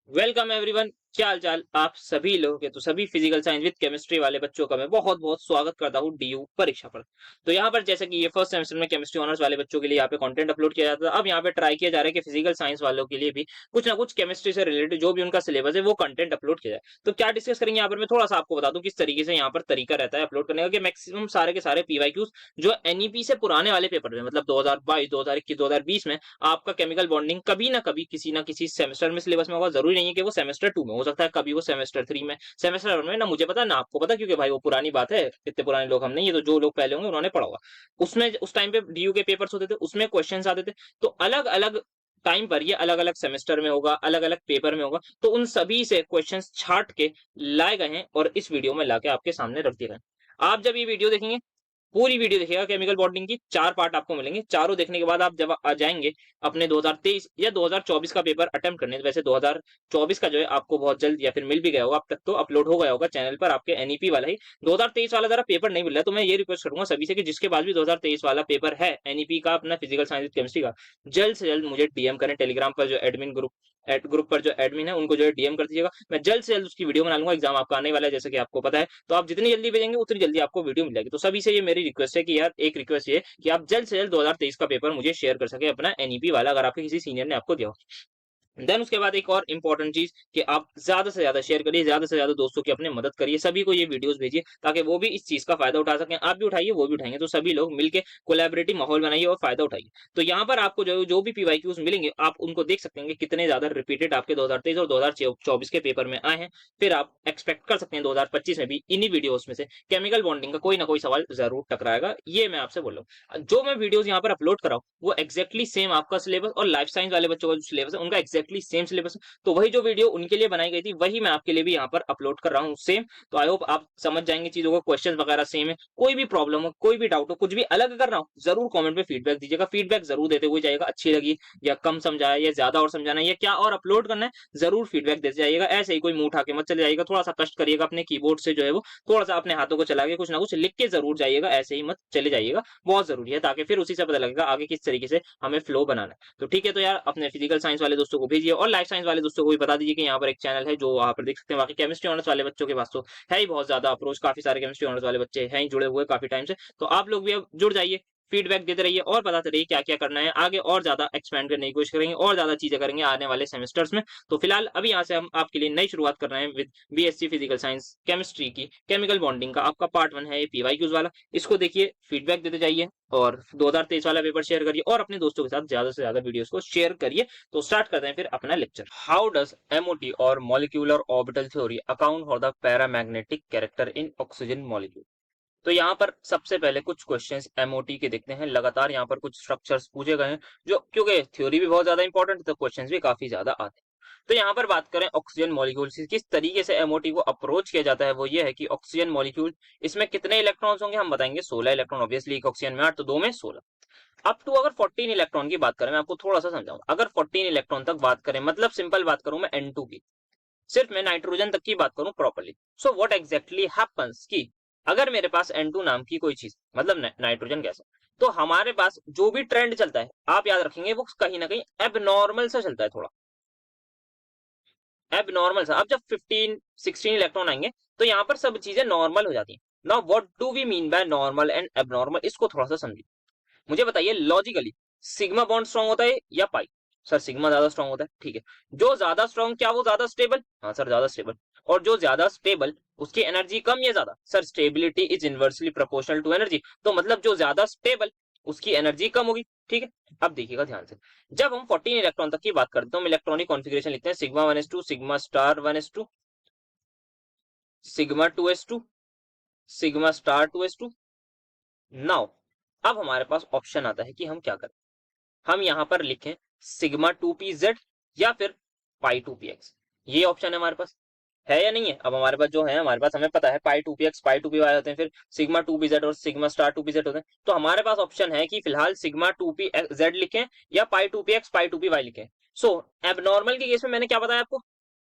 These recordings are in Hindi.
Welcome everyone. क्या हाल चाल आप सभी लोगों के। तो सभी फिजिकल साइंस विद केमिस्ट्री वाले बच्चों का मैं बहुत बहुत स्वागत करता हूँ डीयू परीक्षा पर। तो यहाँ पर जैसे कि ये फर्स्ट सेमेस्टर में केमिस्ट्री ऑनर्स वाले बच्चों के लिए यहाँ पे कंटेंट अपलोड किया जाता था। अब यहाँ पे ट्राई किया जा रहा है कि फिजिकल साइंस वालों के लिए भी कुछ ना कुछ केमिस्ट्री से रिलेटेड जो भी उनका सिलेबस है वो कंटेंट अपलोड किया जाए। तो क्या डिस्कस करेंगे यहाँ पर, मैं थोड़ा सा आपको बता दूं किस तरीके से यहाँ पर तरीका रहता है अपलोड करने का। कि मैक्सिमम सारे के सारे पीवाईक्यूज जो एनईपी से पुराने वाले पेपर में, मतलब 2022, 2021, 2020 में आपका केमिकल बॉन्डिंग कभी ना कभी किसी ना किसी सेमेस्टर में सिलेबस में होगा। जरूरी नहीं है कि वो सेमेस्टर 2 में, हो सकता है कभी वो सेमेस्टर 3 में, सेमेस्टर 1 में। ना मुझे पता ना आपको पता, क्योंकि भाई वो पुरानी बात है, इतने पुराने लोग हम नहीं, ये तो जो लोग पहले होंगे उन्होंने पढ़ा होगा। उसमें उस टाइम पे डीयू के पेपर्स होते थे, उसमें क्वेश्चंस आते थे। तो अलग अलग टाइम पर ये अलग अलग सेमेस्टर में होगा, अलग अलग पेपर में होगा। तो उन सभी से क्वेश्चंस छाट के लाए गए हैं और इस वीडियो में लाके आपके सामने रख दिए गए। आप जब ये वीडियो देखेंगे, पूरी वीडियो देखिएगा, केमिकल बॉन्डिंग की 4 पार्ट आपको मिलेंगे। चारों देखने के बाद आप जब आ जाएंगे अपने 2023 या 2024 का पेपर अटेम्प्ट करने, वैसे 2024 का जो है आपको बहुत जल्द या फिर मिल भी गया होगा, अब तक तो अपलोड हो गया होगा चैनल पर आपके एनईपी वाला ही। 2023 वाला जरा पेपर नहीं मिल रहा है, तो मैं ये रिक्वेस्ट करूंगा सभी से कि जिसके पास भी 2023 वाला पेपर है एनईपी का, अपना फिजिकल साइंस केमिस्ट्री का, जल्द से जल्द मुझे डीएम करें। टेलीग्राम पर जो एडमिन ग्रुप पर जो एडमिन है उनको जो है डीएम कर दीजिएगा। मैं जल्द से जल्द उसकी वीडियो बना लूंगा। एग्जाम आपका आने वाला है जैसे कि आपको पता है, तो आप जितनी जल्दी भेजेंगे उतनी जल्दी आपको वीडियो मिल जाएगी। तो सभी से ये मेरी रिक्वेस्ट है कि यार, एक रिक्वेस्ट ये कि आप जल्द से जल्द 2023 का पेपर मुझे शेयर कर सके, अपना एनईपी वाला, अगर आपके किसी सीनियर ने आपको दिया हो। देन उसके बाद एक और इंपॉर्टेंट चीज कि आप ज्यादा से ज्यादा शेयर करिए, ज्यादा से ज्यादा दोस्तों की अपने मदद करिए, सभी को ये वीडियोस भेजिए ताकि वो भी इस चीज का फायदा उठा सकें। आप भी उठाइए, वो भी उठाएंगे, तो सभी लोग मिलकर कोलैबोरेटिव माहौल बनाइए और फायदा उठाइए। तो यहाँ पर आपको जो भी पीवाईक्यूज मिलेंगे, आप उनको देख सकते हैं कि कितने ज्यादा रिपीटेड आपके 2023 और 2024 के पेपर में आए हैं। फिर आप एक्सपेक्ट कर सकते हैं 2025 में भी इन्हीं वीडियोस में से केमिकल बॉन्डिंग का कोई ना कोई सवाल जरूर टकराएगा। ये मैं आपसे बोल रहा हूँ। जो मैं वीडियोस यहाँ पर अपलोड कर रहा हूँ वो एक्जैक्टली सेम आपका सिलेबस, और लाइफ साइंस वाले बच्चों का जो सिलेबस है उनका एक्जैक्टली सेम सिलेबस। तो वही जो वीडियो उनके लिए बनाई गई थी वही मैं आपके लिए भी यहाँ पर अपलोड कर रहा हूँ सेम। तो आई होप आप समझ जाएंगे चीजों को, क्वेश्चन वगैरह सेम है। कोई भी प्रॉब्लम हो, कोई भी डाउट हो, कुछ भी अलग करना हो, जरूर कमेंट में फीडबैक दीजिएगा। फीडबैक जरूर देते हुए जाइएगा, अच्छी लगी या कम समझाया या ज्यादा और समझाना है या क्या और अपलोड करना है, जरूर फीडबैक देते जाइएगा। ऐसे ही कोई मुंह उठा के मत चले जाइएगा, थोड़ा सा कष्ट करिएगा अपने कीबोर्ड से, जो है वो थोड़ा सा अपने हाथों को चला के कुछ ना कुछ लिख के जरूर जाइएगा, ऐसे ही मत चले जाइएगा। बहुत जरूरी है, ताकि फिर उसी से पता लगेगा आगे किस तरीके से हमें फ्लो बनाना है। तो ठीक है, तो यार अपने फिजिकल साइंस वाले दोस्तों को भेजिए और लाइफ साइंस वाले दोस्तों को भी बता दीजिए कि यहाँ पर एक चैनल है जो वहाँ पर देख सकते हैं। बाकी केमिस्ट्री ऑनर्स वाले बच्चों के पास तो है ही बहुत ज्यादा अप्रोच, काफी सारे केमिस्ट्री ऑनर्स वाले बच्चे हैं ही जुड़े हुए काफी टाइम से। तो आप लोग भी अब जुड़ जाइए, फीडबैक देते रहिए और बताते रहिए क्या क्या करना है आगे, और ज्यादा एक्सपेंड करने की कोशिश करेंगे और ज्यादा चीजें करेंगे आने वाले सेमेस्टर्स में। तो फिलहाल अभी यहाँ से हम आपके लिए नई शुरुआत कर रहे हैं with BSc physical science chemistry की केमिकल बॉन्डिंग का। आपका पार्ट 1 है ये पीवाईक्यूज वाला, इसको देखिए, फीडबैक देते जाइए और 2023 वाला पेपर शेयर करिए और अपने दोस्तों के साथ ज्यादा से ज्यादा वीडियोस को शेयर करिए। तो स्टार्ट करते हैं फिर अपना लेक्चर। हाउ डज एमओटी और molecular orbital theory account for the paramagnetic character in oxygen molecule. तो यहाँ पर सबसे पहले कुछ क्वेश्चंस एमओटी के देखते हैं। लगातार यहाँ पर कुछ स्ट्रक्चर्स पूछे गए हैं, जो क्योंकि थ्योरी भी बहुत ज्यादा इंपॉर्टेंट है तो क्वेश्चंस भी काफी ज्यादा आते हैं। तो यहाँ पर बात करें ऑक्सीजन मॉलिक्यूल से किस तरीके से एमओटी को अप्रोच किया जाता है, वो ये है कि ऑक्सीजन मॉलिक्यूल, इसमें कितने इलेक्ट्रॉन्स होंगे हम बताएंगे, 16 इलेक्ट्रॉन। ऑब्वियसली एक ऑक्सीजन में 8 तो 2 में 16। अप टू अगर 14 इलेक्ट्रॉन की बात करें, मैं आपको थोड़ा सा समझाऊं, अगर 14 इलेक्ट्रॉन तक बात करें, मतलब सिंपल बात करूं मैं N2 की, सिर्फ मैं नाइट्रोजन तक की बात करूं properly, so what exactly happens कि अगर मेरे पास N2 नाम की कोई चीज, मतलब नाइट्रोजन गैस है, तो हमारे पास जो भी ट्रेंड चलता है आप याद रखेंगे वो कहीं ना कहीं एबनॉर्मल सा चलता है, थोड़ा एबनॉर्मल सा। अब जब 15 16 इलेक्ट्रॉन आएंगे तो यहाँ पर सब चीजें नॉर्मल हो जाती हैं। Now what do we mean by normal and abnormal, इसको थोड़ा सा समझिए। मुझे बताइए लॉजिकली, सिग्मा बॉन्ड स्ट्रॉन्ग होता है या पाई? सर सिग्मा ज्यादा स्ट्रॉन्ग होता है, ठीक है। जो ज्यादा स्ट्रॉन्ग, क्या वो ज्यादा स्टेबल? हाँ सर ज्यादा स्टेबल। और जो ज्यादा स्टेबल उसकी एनर्जी कम या ज्यादा? Sir stability is inversely proportional to energy, तो मतलब जो ज्यादा स्टेबल उसकी एनर्जी कम होगी, ठीक है। अब देखिएगा ध्यान से, जब हम 14 इलेक्ट्रॉन तक की बात करते हैं, हम इलेक्ट्रॉनिक कॉन्फ़िगरेशन लिखते हैं sigma 1s2, sigma star 1s2, sigma 2s2, sigma star 2s2। Now अब हमारे पास ऑप्शन आता है कि हम क्या करें। हम यहां पर लिखें सिग्मा 2pz या फिर पाई 2px, ये ऑप्शन है हमारे पास, है या नहीं है? अब हमारे पास जो है, हमारे पास हमें पता है पाई 2px पाई 2py होते हैं, फिर सिग्मा 2pz और सिग्मा स्टार 2pz होते हैं। तो हमारे पास ऑप्शन है कि फिलहाल सिग्मा 2pz लिखें या पाई 2px पाई 2py लिखें। सो एबनॉर्मल के केस में मैंने क्या बताया आपको?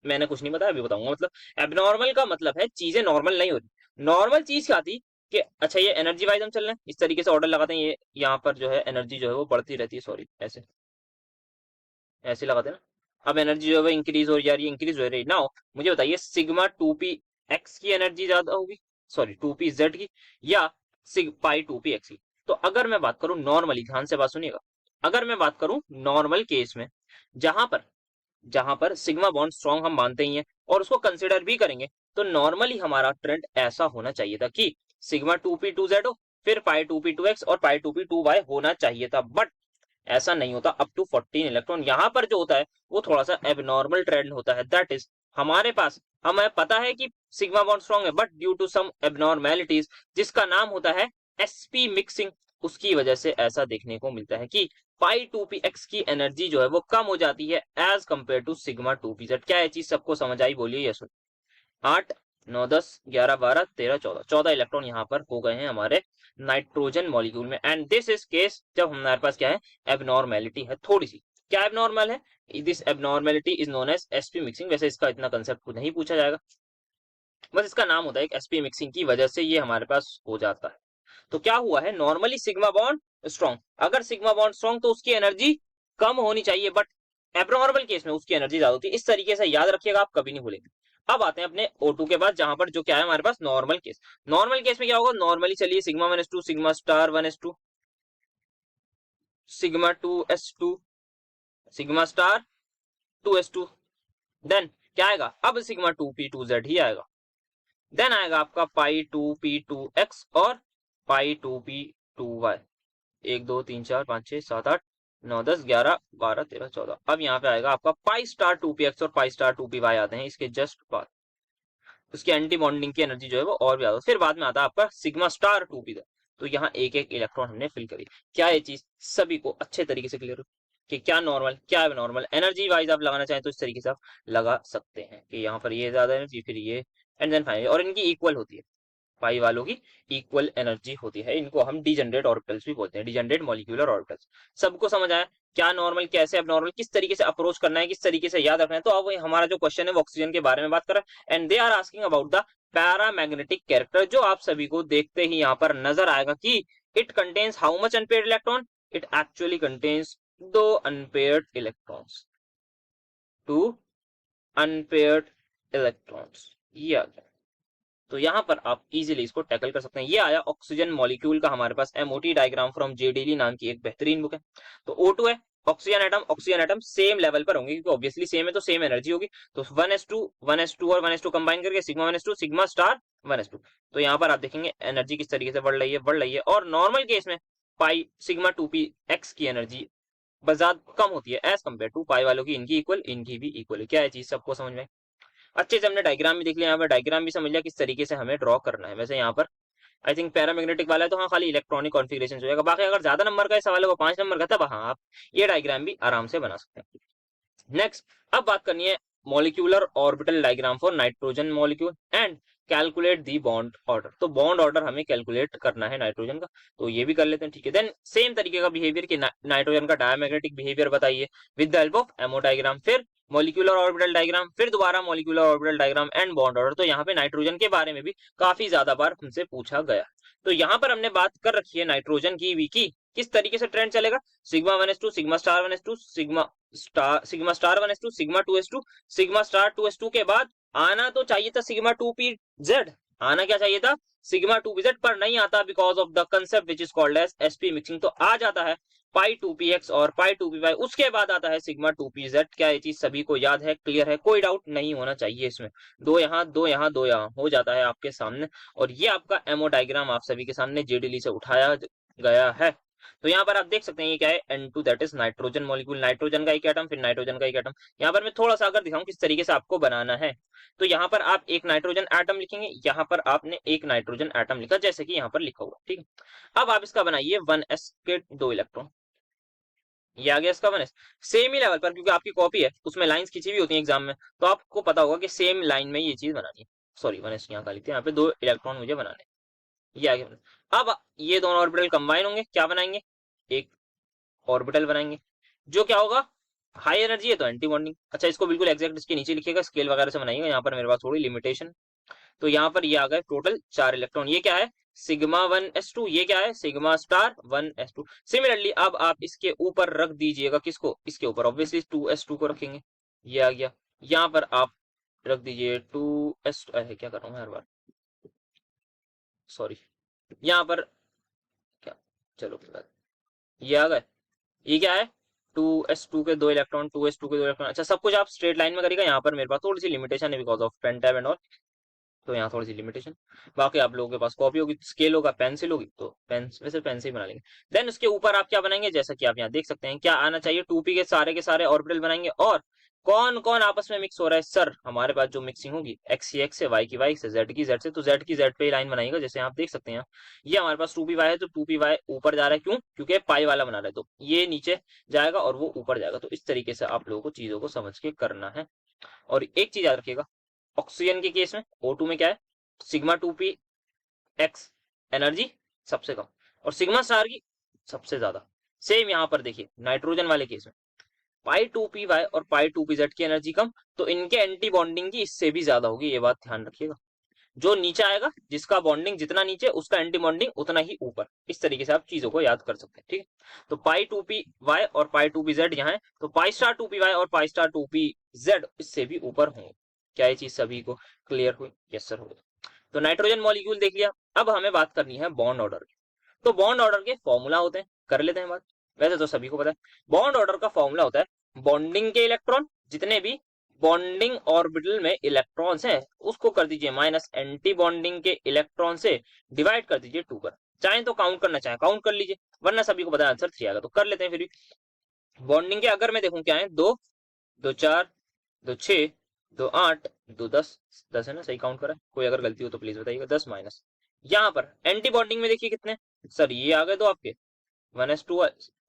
मैंने कुछ नहीं बताया, अभी बताऊंगा। मतलब एबनॉर्मल का मतलब है चीजें नॉर्मल नहीं हो रही। नॉर्मल चीज क्या थी कि अच्छा ये एनर्जी वाइज हम चल रहे हैं, इस तरीके से ऑर्डर लगाते हैं, ये यहाँ पर जो है एनर्जी जो है वो बढ़ती रहती है, सॉरी ऐसे ऐसे लगाते हैं ना, अब एनर्जी जो है इंक्रीज हो रही है, इंक्रीज हो रही। नाउ मुझे बताइए सिग्मा 2p x की एनर्जी ज्यादा होगी, सॉरी 2p z की, या सिग पाई 2p x की। तो अगर मैं बात करूं नॉर्मली, ध्यान से बात सुनिएगा, अगर मैं बात करूं नॉर्मल केस में, जहां पर सिग्मा बॉन्ड स्ट्रॉन्ग हम मानते ही हैं और उसको कंसिडर भी करेंगे, तो नॉर्मली हमारा ट्रेंड ऐसा होना चाहिए था कि सिग्मा 2p2z हो, फिर पाई 2p2x और पाई 2p2y होना चाहिए था, बट ऐसा नहीं होता। अप टू 14 इलेक्ट्रॉन यहाँ पर जो होता है वो थोड़ा सा एबनॉर्मल ट्रेंड होता है। दैट इज हमारे पास, हमें पता है कि सिग्मा बॉन्ड स्ट्रॉन्ग है, but due to some abnormalities जिसका नाम होता है sp मिक्सिंग, उसकी वजह से ऐसा देखने को मिलता है कि पाई 2px की एनर्जी जो है वो कम हो जाती है as compare to sigma 2pz। क्या ये चीज सबको समझ आई? बोलिए यस। 8 9 10 11 12 13 14 इलेक्ट्रॉन यहाँ पर हो गए हैं हमारे नाइट्रोजन मॉलिक्यूल में। एंड दिस इज केस जब हमारे पास क्या है, एबनॉर्मेलिटी है थोड़ी सी। क्या एबनॉर्मल है? This abnormality is known as s p mixing. वैसे इसका इतना कंसेप्ट नहीं पूछा जाएगा, बस इसका नाम होता है एक एसपी मिक्सिंग की वजह से ये हमारे पास हो जाता है। तो क्या हुआ है, नॉर्मली सिग्मा बॉन्ड स्ट्रॉन्ग, अगर सिग्मा बॉन्ड स्ट्रॉन्ग तो उसकी एनर्जी कम होनी चाहिए, बट एब्नॉर्मल केस में उसकी एनर्जी ज्यादा होती है। इस तरीके से याद रखिएगा, आप कभी नहीं भूलेंगे। अब आते हैं अपने O2 के बाद, जहां पर जो क्या है हमारे पास नॉर्मल केस। नॉर्मल केस में क्या होगा, नॉर्मली चलिए sigma 1s2 sigma star 1s2 sigma 2s2 sigma star 2s2, then क्या आएगा, अब सिग्मा 2p2z ही आएगा। देन आएगा आपका पाई 2p2x और पाई 2p2y। 1 2 3 4 5 6 7 8 9 10 11 12 13 14। अब यहाँ पे आएगा आपका पाई स्टार 2px और पाई स्टार 2py आते हैं इसके जस्ट बाद। उसकी एंटी बॉन्डिंग की एनर्जी जो है वो और भी ज्यादा। फिर बाद में आता है आपका सिग्मा स्टार 2p। तो यहाँ एक एक इलेक्ट्रॉन हमने फिल करी। क्या ये चीज सभी को अच्छे तरीके से क्लियर हो कि क्या नॉर्मल क्या नॉर्मल एनर्जी वाइज आप लगाना चाहें तो इस तरीके से आप लगा सकते हैं कि यहाँ पर ये ज्यादा एनर्जी, फिर ये, एंड देन फाइनली, और इनकी इक्वल होती है, पाई वालों की इक्वल एनर्जी होती है। इनको हम डिजेनरेट ऑर्बिटल्स भी बोलते हैं, डिजेनरेट मॉलिक्यूलर ऑर्बिटल्स। सबको समझ आया क्या नॉर्मल कैसे एबनॉर्मल, किस तरीके से अप्रोच करना है, किस तरीके से याद रखना है। तो अब हमारा जो क्वेश्चन है वो ऑक्सीजन के बारे में बात कर रहा है, and they are asking about the paramagnetic character, जो आप सभी को देखते ही यहाँ पर नजर आएगा कि it contains how much unpaired electron, it actually contains 2 unpaired electrons, 2 unpaired electrons. ये आ गया। तो यहाँ पर आप इजीली इसको टैकल कर सकते हैं। ये आया ऑक्सीजन मॉलिक्यूल का हमारे पास एमओटी डायग्राम फ्रॉम जेडीली नाम की एक बेहतरीन बुक है। तो O2 है, ऑक्सीजन एटम सेम लेवल पर होंगे क्योंकि ऑब्वियसली सेम है तो सेम एनर्जी होगी। तो 1s2 और 1s2 कंबाइन करके sigma 1s2 sigma star 1s2। तो यहाँ पर आप देखेंगे एनर्जी किस तरीके से बढ़ रही है। और नॉर्मल केस में पाई सिग्मा 2px की एनर्जी बजाद कम होती है एज कम्पेयर टू पाई वालों की, इनकी इक्वल, इनकी भी इक्वल है। क्या है चीज सबको समझ में? अच्छे से हमने डायग्राम भी देख लिया, यहाँ पर डायग्राम भी समझ लिया किस तरीके से हमें ड्रॉ करना है। वैसे यहाँ पर आई थिंक पैरामैग्नेटिक वाला है तो हाँ खाली इलेक्ट्रॉनिक कॉन्फिगरेशन हो जाएगा। बाकी अगर ज्यादा नंबर का सवाल होगा 5 नंबर का, तब हाँ आप ये डायग्राम भी आराम से बना सकते हैं। नेक्स्ट अब बात करनी है molecular orbital diagram for nitrogen molecule and calculate the bond order. तो बॉन्ड ऑर्डर हमें कैलकुलेट करना है नाइट्रोजन का, तो ये भी कर लेते हैं, ठीक है। देन सेम तरीके का बिहेवियर कि नाइट्रोजन का डायमैग्नेटिक बिहेवियर बताइए with the help of ammo diagram, फिर मॉलिक्यूलर ऑर्बिटल डायग्राम, फिर दोबारा molecular orbital diagram and bond order. तो यहाँ पे नाइट्रोजन के बारे में भी काफी ज्यादा बार हमसे पूछा गया। तो यहाँ पर हमने बात कर रखी है नाइट्रोजन की भी की किस तरीके से ट्रेंड चलेगा, sigma 1s2 sigma star 1s2 sigma star 1s2 sigma 2s2 sigma star 2s2 के बाद आना तो चाहिए था सिग्मा 2pz, आना क्या चाहिए था सिग्मा 2pz, पर नहीं आता because of the concept which is called as s p mixing. तो आ जाता है पाई 2px और पाई 2py, उसके बाद आता है सिग्मा 2pz। क्या ये चीज सभी को याद है, क्लियर है, कोई डाउट नहीं होना चाहिए इसमें। दो यहाँ दो यहाँ दो यहाँ हो जाता है आपके सामने। और ये आपका एमओ डायग्राम आप सभी के सामने जेडीली से उठाया गया है। तो यहाँ पर आप देख सकते हैं ये क्या है, N2 that is nitrogen molecule, nitrogen का एक एटम, फिर नाइट्रोजन का एक एटम। यहाँ पर मैं थोड़ा सा अगर दिखाऊं किस तरीके से आपको बनाना है, तो यहाँ पर आप एक नाइट्रोजन एटम लिखेंगे, यहाँ पर आपने एक नाइट्रोजन एटम लिखा जैसे कि यहाँ पर लिखा हुआ, ठीक है। अब आप इसका बनाइए 1s के 2 इलेक्ट्रॉन, ये आ गया इसका 1s। सेम ही लेवल पर, क्योंकि आपकी कॉपी है उसमें लाइंस खींची हुई होती है एग्जाम में, तो आपको पता होगा कि सेम लाइन में ये चीज बनानी है। सॉरी 1s यहाँ का लिखते हैं, यहाँ पे 2 इलेक्ट्रॉन मुझे बनाने, ये आ गया। अब ये दोनों ऑर्बिटल कंबाइन होंगे, क्या बनाएंगे, एक ऑर्बिटल बनाएंगे जो क्या होगा, हाई एनर्जी है तो एंटी बॉन्डिंग। अच्छा इसको बिल्कुल एग्जैक्ट इसके नीचे लिखिएगा, स्केल वगैरह से बनाइएगा, यहाँ पर मेरे पास थोड़ी लिमिटेशन। तो यहाँ पर ये आ गए टोटल 4 इलेक्ट्रॉन। ये क्या है सिग्मा 1s2, ये क्या है सिग्मा स्टार 1s2। सिमिलरली अब आप इसके ऊपर रख दीजिएगा किसको, इसके ऊपर ऑब्वियसली 2s2 को रखेंगे। ये आ गया। यहाँ पर आप रख दीजिए 2s, क्या कर रहा हूँ मैं हर बार, सॉरी। यहाँ पर क्या, चलो कोई बात, ये आ गए। ये क्या है, 2s2 के 2 इलेक्ट्रॉन, 2s2 के 2 इलेक्ट्रॉन। अच्छा, सब कुछ आप स्ट्रेट लाइन में करेगा। यहाँ पर मेरे पास थोड़ी सी लिमिटेशन है because of pen tab and all, तो यहाँ थोड़ी सी लिमिटेशन। बाकी आप लोगों के पास कॉपी होगी, स्केल होगा, पेंसिल होगी, तो पेन, वैसे पेन से ही बना लेंगे। देन उसके ऊपर आप क्या बनाएंगे, जैसा कि आप यहाँ देख सकते हैं, क्या आना चाहिए, 2p के सारे ऑर्बिटल बनाएंगे। और कौन कौन आपस में मिक्स हो रहा है सर, हमारे पास जो मिक्सिंग होगी x की x से, y की y से, z की z से, तो z की z पे लाइन बनाएगा। जैसे आप देख सकते हैं ये हमारे पास 2py है, तो 2py ऊपर जा रहा है, क्यों, क्योंकि पाई वाला बना रहा है, तो ये नीचे जाएगा और वो ऊपर जाएगा। तो इस तरीके से आप लोगों को चीजों को समझ के करना है। और एक चीज याद रखिएगा, ऑक्सीजन के केस में O2 में क्या है, सिग्मा 2p x एनर्जी सबसे कम और सिग्मा स्टार की सबसे ज्यादा। सेम यहाँ पर देखिए नाइट्रोजन वाले केस में पाई 2py और पाई 2pz की एनर्जी कम, तो इनके एंटी बॉन्डिंग की इससे भी ज्यादा होगी, ये बात ध्यान रखिएगा। जो नीचे आएगा, जिसका बॉन्डिंग जितना नीचे, उसका एंटी बॉन्डिंग उतना ही ऊपर। इस तरीके से आप चीजों को याद कर सकते हैं, ठीक है। तो पाई 2py और पाई 2pz यहाँ है, तो पाई स्टार 2py और पाई स्टार 2pz इससे भी ऊपर होंगे। क्या ये चीज सभी को क्लियर हुई? यस सर, हो। तो नाइट्रोजन मॉलिक्यूल देख लिया। अब हमें बात करनी है बॉन्ड ऑर्डर की। तो बॉन्ड ऑर्डर के फॉर्मूला होते हैं, कर लेते हैं बात। वैसे तो सभी को पता है, बॉन्ड ऑर्डर का फॉर्मूला होता है बॉन्डिंग के इलेक्ट्रॉन, जितने भी बॉन्डिंग ऑर्बिटल में इलेक्ट्रॉन्स हैं उसको कर दीजिए माइनस एंटी बॉन्डिंग के इलेक्ट्रॉन से डिवाइड कर दीजिए 2 पर। चाहे तो काउंट करना चाहे काउंट कर लीजिए, वरना सभी को पता है आंसर 3 आएगा, तो कर लेते हैं फिर भी। बॉन्डिंग के अगर मैं देखूं क्या है, 2, 2 4, 2 6, 2 8, 2 10, 10 है ना, सही काउंट करा? कोई अगर गलती हो तो प्लीज बताइएगा। 10 माइनस, यहाँ पर एंटी बॉन्डिंग में देखिए कितने, सर ये आ गए 2 आपके, 1s2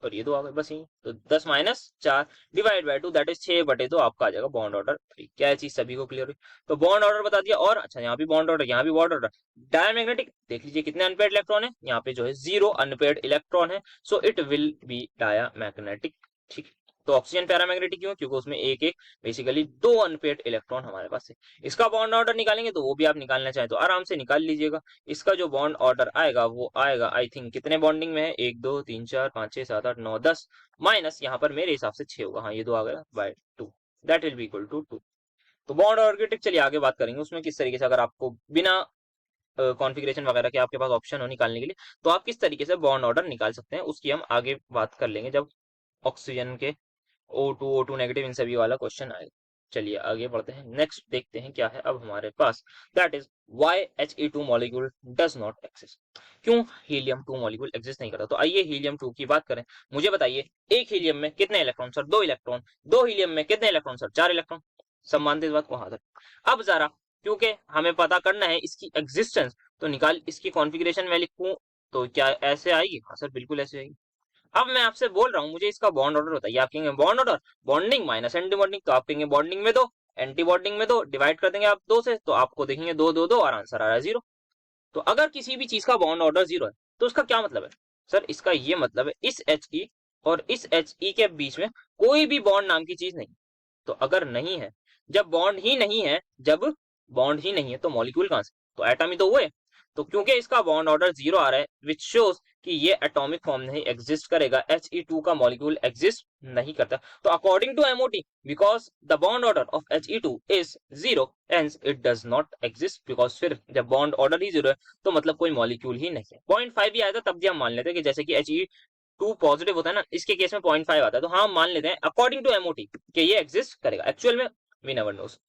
और ये 2 आ गए, बस यही तो 10 minus 4 divide by 2 that is 6/2 आपका आ जाएगा बॉन्ड ऑर्डर 3। क्या है चीज सभी को क्लियर हुई? तो बॉन्ड ऑर्डर बता दिया। और अच्छा, यहाँ भी बॉन्ड ऑर्डर, यहाँ भी बॉन्ड ऑर्डर। डायमैग्नेटिक देख लीजिए कितने अनपेयर्ड इलेक्ट्रॉन है, यहाँ पे जो है 0 अनपेयर्ड इलेक्ट्रॉन है, सो इट विल बी डायमैग्नेटिक, ठीक। तो ऑक्सीजन पैरामैग्नेटिक क्यों, क्योंकि उसमें एक एक बेसिकली 2 अनपेयर्ड इलेक्ट्रॉन हमारे पास है। इसका बॉन्ड ऑर्डर निकालेंगे तो वो भी आप निकालना चाहें तो आराम से निकाल लीजिएगा। इसका जो बॉन्ड ऑर्डर आएगा वो आएगा आई थिंक कितने बॉन्डिंग में है, 1 2 3 4 5 6 7 8 9 10 माइनस यहाँ पर मेरे हिसाब से 6 होगा, हाँ ये 2 आ गया by 2, that will be equal to 2। तो बॉन्ड ऑर्डर की टिप चलिए आगे बात करेंगे उसमें किस तरीके से, अगर आपको बिना कॉन्फ़िगरेशन वगैरह के आपके पास ऑप्शन हो निकालने के लिए, तो आप किस तरीके से बॉन्ड ऑर्डर निकाल सकते हैं उसकी हम आगे बात कर लेंगे जब ऑक्सीजन के O2 नेगेटिव इन सभी वाला क्वेश्चन आएगा। चलिए आगे बढ़ते हैं, नेक्स्ट देखते हैं क्या है अब हमारे पास, that is why He2 molecule does not exist, क्यों हीलियम 2 मॉलिक्यूल एग्जिस्ट नहीं करता। तो आइए हीलियम 2 की बात करें। मुझे बताइए एक हीलियम में कितने इलेक्ट्रॉन सर, 2 इलेक्ट्रॉन। 2 हीलियम में कितने इलेक्ट्रॉन सर, 4 इलेक्ट्रॉन। सब मानते इस बात को? हाँ सर। अब जरा, क्योंकि हमें पता करना है इसकी एग्जिस्टेंस, तो निकाल इसकी कॉन्फ़िगरेशन मैं लिखूं तो क्या ऐसे आएगी? हाँ सर बिल्कुल ऐसे आएगी। अब मैं आपसे बोल रहा हूँ मुझे इसका बॉन्ड ऑर्डर बताइए, आप कहेंगे bond order bonding minus anti bonding, तो आप कहेंगे बॉन्डिंग में 2, एंटी बॉन्डिंग में 2, डिवाइड कर देंगे आप 2 से, तो आपको देखेंगे 2 2 2 और आंसर आ रहा है 0। तो अगर किसी भी चीज का बॉन्ड ऑर्डर 0 है तो उसका क्या मतलब है सर, इसका ये मतलब है इस He और इस He के बीच में कोई भी बॉन्ड नाम की चीज नहीं। तो अगर नहीं है, जब बॉन्ड ही नहीं है, जब बॉन्ड ही नहीं है तो मॉलिक्यूल कहां से, तो एटम ही तो हुए। तो क्योंकि इसका बॉन्ड ऑर्डर 0 आ रहा है विच शोज कि ये एटॉमिक फॉर्म नहीं एग्जिस्ट करेगा, He2 का मॉलिक्यूल एग्जिस्ट नहीं करता। तो according to MOT, because the bond order of He2 is 0 hence it does not exist, because फिर जब बॉन्ड ऑर्डर ही 0 है तो मतलब कोई मॉलिक्यूल ही नहीं है। 0.5 भी आया था तब भी हम मान लेते हैं कि जैसे कि He2 पॉजिटिव होता है ना, इसके केस में 0.5 आता है, तो हाँ मान लेते हैं अकॉर्डिंग टू MOT कि ये एग्जिस्ट करेगा। एक्चुअल में वी नेवर नोस।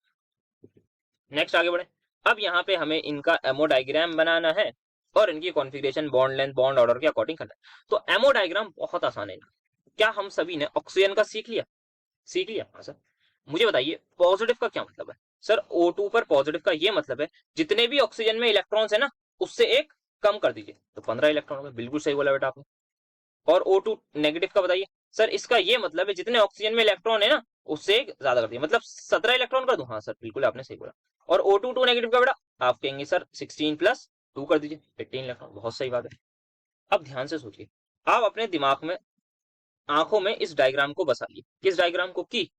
नेक्स्ट आगे बढ़े। अब यहाँ पे हमें इनका एमओ डायग्राम बनाना है और इनकी configuration bond length bond order के अकॉर्डिंग करना है। तो एमओ डायग्राम बहुत आसान है इनका। क्या हम सभी ने ऑक्सीजन का सीख लिया? सीख लिया, हाँ सर। मुझे बताइए पॉजिटिव का क्या मतलब है सर? O2 पर पॉजिटिव का ये मतलब है जितने भी ऑक्सीजन में इलेक्ट्रॉन्स है ना उससे एक कम कर दीजिए, तो 15 इलेक्ट्रॉन हो गए। बिल्कुल सही बोला बेटा आपने। और O2 नेगेटिव का बताइए सर, इसका ये मतलब है जितने ऑक्सीजन में इलेक्ट्रॉन है ना उससे एक ज्यादा कर दिए, मतलब 17 इलेक्ट्रॉन कर दूं। हाँ सर बिल्कुल आपने सही बोला। और O2 नेगेटिव का बेटा आप कहेंगे सर 16 प्लस 2 कर दीजिए, 18 इलेक्ट्रॉन। बहुत सही बात है। अब ध्यान से सोचिए, आप अपने दिमाग में आंखों में इस डायग्राम को बसा लिए। किस डायग्राम को? की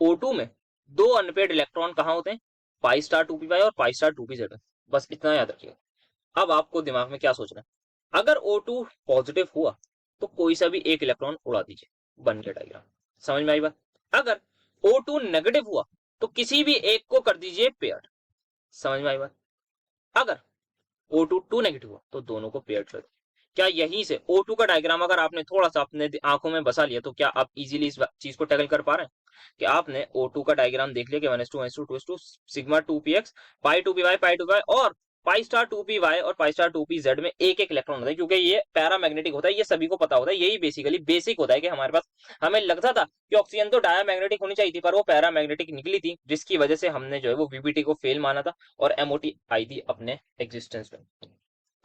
O2 में 2 अनपेड इलेक्ट्रॉन कहाँ होते हैं? पाई स्टार 2p और पाई स्टार 2pz में। बस इतना याद रखिएगा। अब आपको दिमाग में क्या सोचना है, अगर O2 पॉजिटिव हुआ तो कोई सा भी एक इलेक्ट्रॉन उड़ा दीजिए, बन गया डायग्राम। समझ में आई बात? अगर O2 नेगेटिव हुआ तो किसी भी एक को कर दीजिए पेयर्ड। समझ में आई बात? अगर O2 2 नेगेटिव हुआ तो दोनों को पेयर्ड कर दो। क्या यहीं से O2 का डायग्राम अगर आपने थोड़ा सा अपने आंखों में बसा लिया तो क्या आप इजीली इस चीज को टैकल कर पा रहे हैं कि आपने O2 का डायग्राम देख लिया कि 1:2 2:2 सिग्मा 2px पाई 2py पाई 2py और पाई स्टार 2py और पाई स्टार 2pz में एक एक इलेक्ट्रॉन होता है, क्योंकि ये पैरामैग्नेटिक होता है, ये सभी को पता होता है। यही बेसिकली बेसिक होता है कि हमारे पास, हमें लगता था कि ऑक्सीजन तो डायामैग्नेटिक होनी चाहिए थी पर वो पैरामैग्नेटिक निकली थी, जिसकी वजह से हमने जो है वो वीबीटी को फेल माना था और एमओटी आई थी अपने एग्जिस्टेंस में।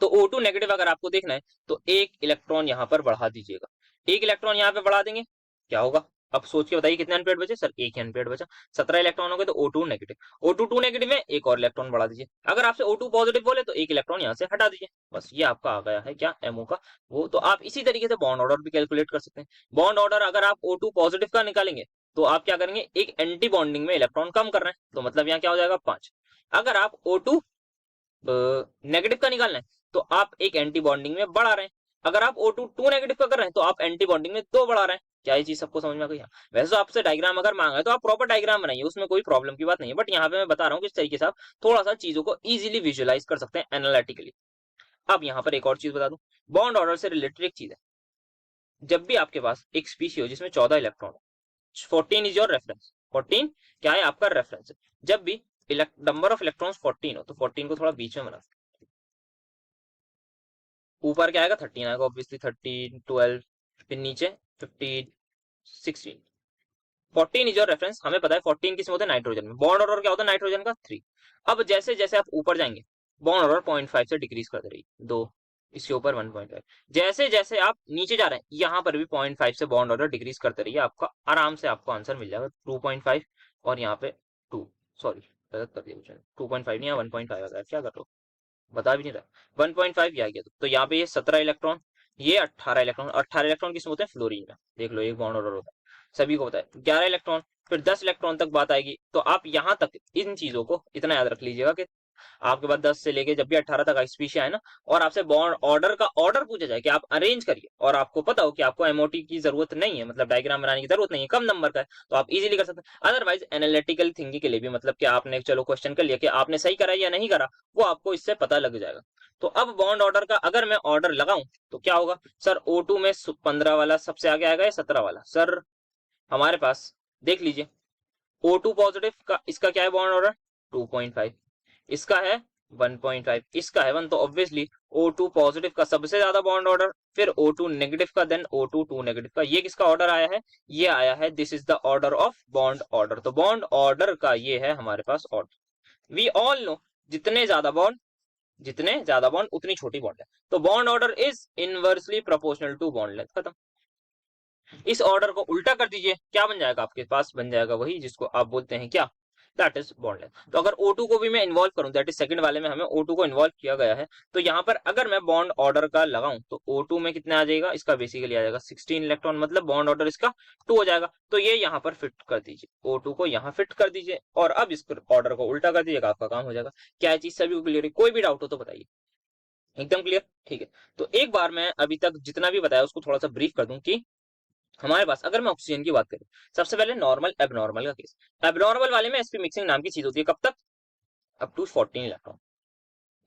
तो O2 नेगेटिव अगर आपको देखना है तो एक इलेक्ट्रॉन यहाँ पर बढ़ा दीजिएगा, एक इलेक्ट्रॉन यहाँ पे बढ़ा देंगे, क्या होगा? अब सोच के बताइए कितने अनपेड बचे? सर एक ही अनपेड बचा, 17 इलेक्ट्रॉन हो गए। तो O2 नेगेटिव, O2 2 नेगेटिव में एक और इलेक्ट्रॉन बढ़ा दीजिए। अगर आपसे O2 पॉजिटिव बोले तो एक इलेक्ट्रॉन यहाँ से हटा दीजिए, बस ये आपका आ गया है क्या? MO का वो। तो आप इसी तरीके से बॉन्ड ऑर्डर भी कैलकुलेट कर सकते हैं। बॉन्ड ऑर्डर अगर आप O2 पॉजिटिव का निकालेंगे तो आप क्या करेंगे, एक एंटी बॉन्डिंग में इलेक्ट्रॉन कम कर रहे हैं, तो मतलब यहाँ क्या हो जाएगा 5। अगर आप O2 नेगेटिव का निकालना है तो आप एक एंटी बॉन्डिंग में बढ़ा रहे हैं। अगर आप O2 2 नेगेटिव का कर रहे हैं तो आप एंटी बॉन्डिंग में 2 बढ़ा रहे हैं। क्या ये चीज सबको समझ में आ गई? वैसे तो आपसे डायग्राम अगर मांगा है तो आप प्रॉपर डायग्राम बनाइए, उसमें कोई प्रॉब्लम की बात नहीं है, बट यहाँ पे मैं बता रहा हूँ किस तरीके से आप थोड़ा सा चीजों को इजीली विजुअलाइज कर सकते हैं एनालिटिकली। अब यहाँ पर एक और चीज बता दूं, बॉन्ड ऑर्डर से रिलेटेड एक चीज है, जब भी आपके पास एक स्पीशी हो जिसमें 14 इलेक्ट्रॉन हो, 14 इज योर रेफरेंस, 14 क्या है? आपका रेफरेंस है। जब भी नंबर ऑफ इलेक्ट्रॉन्स 14 हो तो 14 को थोड़ा बीच में बना, ऊपर क्या आएगा 13 आएगा ऑब्वियसली, 13 12 फिर नीचे 15 16, 14 इज योर रेफरेंस। हमें पता है 14 किसमें होता है? नाइट्रोजन में। बॉन्ड ऑर्डर क्या होता है नाइट्रोजन का? 3। अब जैसे जैसे आप ऊपर जाएंगे बॉन्ड ऑर्डर 0.5 से डिक्रीज कर दे रही, 2 इसके ऊपर 1.5। जैसे जैसे आप नीचे जा रहे हैं यहाँ पर भी 0.5 से बॉन्ड ऑर्डर डिक्रीज करते रहिए, आपका आराम से आपको आंसर मिल जाएगा 2.5 और यहाँ पे 2, सॉरी गलत कर दिया, 2.5 नहीं 1.5 आ गया, क्या कर रहा हूँ बता भी नहीं रहा, 1.5 ये आ गया। तो यहाँ पे ये 17 इलेक्ट्रॉन, ये 18 इलेक्ट्रॉन, 18 इलेक्ट्रॉन किसमें होते हैं? फ्लोरीन में। देख लो एक बॉन्ड ऑर्डर होता है, सभी को होता है। 11 इलेक्ट्रॉन, फिर 10 इलेक्ट्रॉन तक बात आएगी। तो आप यहाँ तक इन चीजों को इतना याद रख लीजिएगा कि आपके पास 10 से लेके जब भी 18 तक स्पीशी आए ना, और आपसे बॉन्ड ऑर्डर का ऑर्डर पूछा जाए कि आप अरेंज करिए, और आपको पता हो कि आपको एमओटी की जरूरत नहीं है, मतलब डायग्राम बनाने की जरूरत नहीं है, कम नंबर का है, तो आप इजीली कर सकते हैं। अदरवाइज एनालिटिकल थिंकिंग के लिए भी, मतलब कि आपने चलो क्वेश्चन कर लिया कि आपने सही करा या नहीं करा, वो आपको इससे पता लग जाएगा। तो अब बॉन्ड ऑर्डर का अगर मैं ऑर्डर लगाऊं तो क्या होगा? सर O2 में 15 वाला सबसे आगे आएगा या 17 वाला? सर हमारे पास देख लीजिए, O2 पॉजिटिव का इसका क्या है बॉन्ड ऑर्डर? 2.5, इसका है 1.5, इसका है 1, तो ऑब्वियसली O2 पॉजिटिव का सबसे ज्यादा बॉन्ड ऑर्डर, फिर O2 नेगेटिव का, देन O2 2 नेगेटिव का। ये किसका ऑर्डर आया है? ये आया है, this is the order of bond order. तो बॉन्ड ऑर्डर का ये है हमारे पास ऑर्डर। वी ऑल नो जितने ज्यादा बॉन्ड उतनी छोटी बॉन्ड है, तो bond order is inversely proportional to bond length. खत्म। इस ऑर्डर को उल्टा कर दीजिए, क्या बन जाएगा आपके पास? बन जाएगा वही जिसको आप बोलते हैं क्या? That is bond length. तो अगर O2 को भी मैं इन्वॉल्व करूं, दैट इज सेकंड वाले में हमें O2 को इन्वॉल्व किया गया है, तो यहाँ पर अगर मैं बॉन्ड ऑर्डर का लगाऊं तो O2 में कितना आ जाएगा? इसका बेसिकली आ जाएगा 16 इलेक्ट्रॉन, मतलब बॉन्ड ऑर्डर इसका 2 हो जाएगा। तो ये यहाँ पर फिट कर दीजिए, O2 को यहाँ फिट कर दीजिए, और अब इस ऑर्डर को उल्टा कर दीजिएगा, आपका काम हो जाएगा। क्या चीज सभी को क्लियर है? कोई भी डाउट हो तो बताइए। एकदम क्लियर? ठीक है। तो एक बार मैं अभी तक जितना भी बताया उसको थोड़ा सा ब्रीफ कर दूं कि हमारे पास अगर मैं ऑक्सीजन की बात करूं, सबसे पहले नॉर्मल एबनॉर्मल का केस। एबनॉर्मल वाले में एसपी मिक्सिंग नाम की चीज होती है, कब तक? अप टू 14 इलेक्ट्रॉन,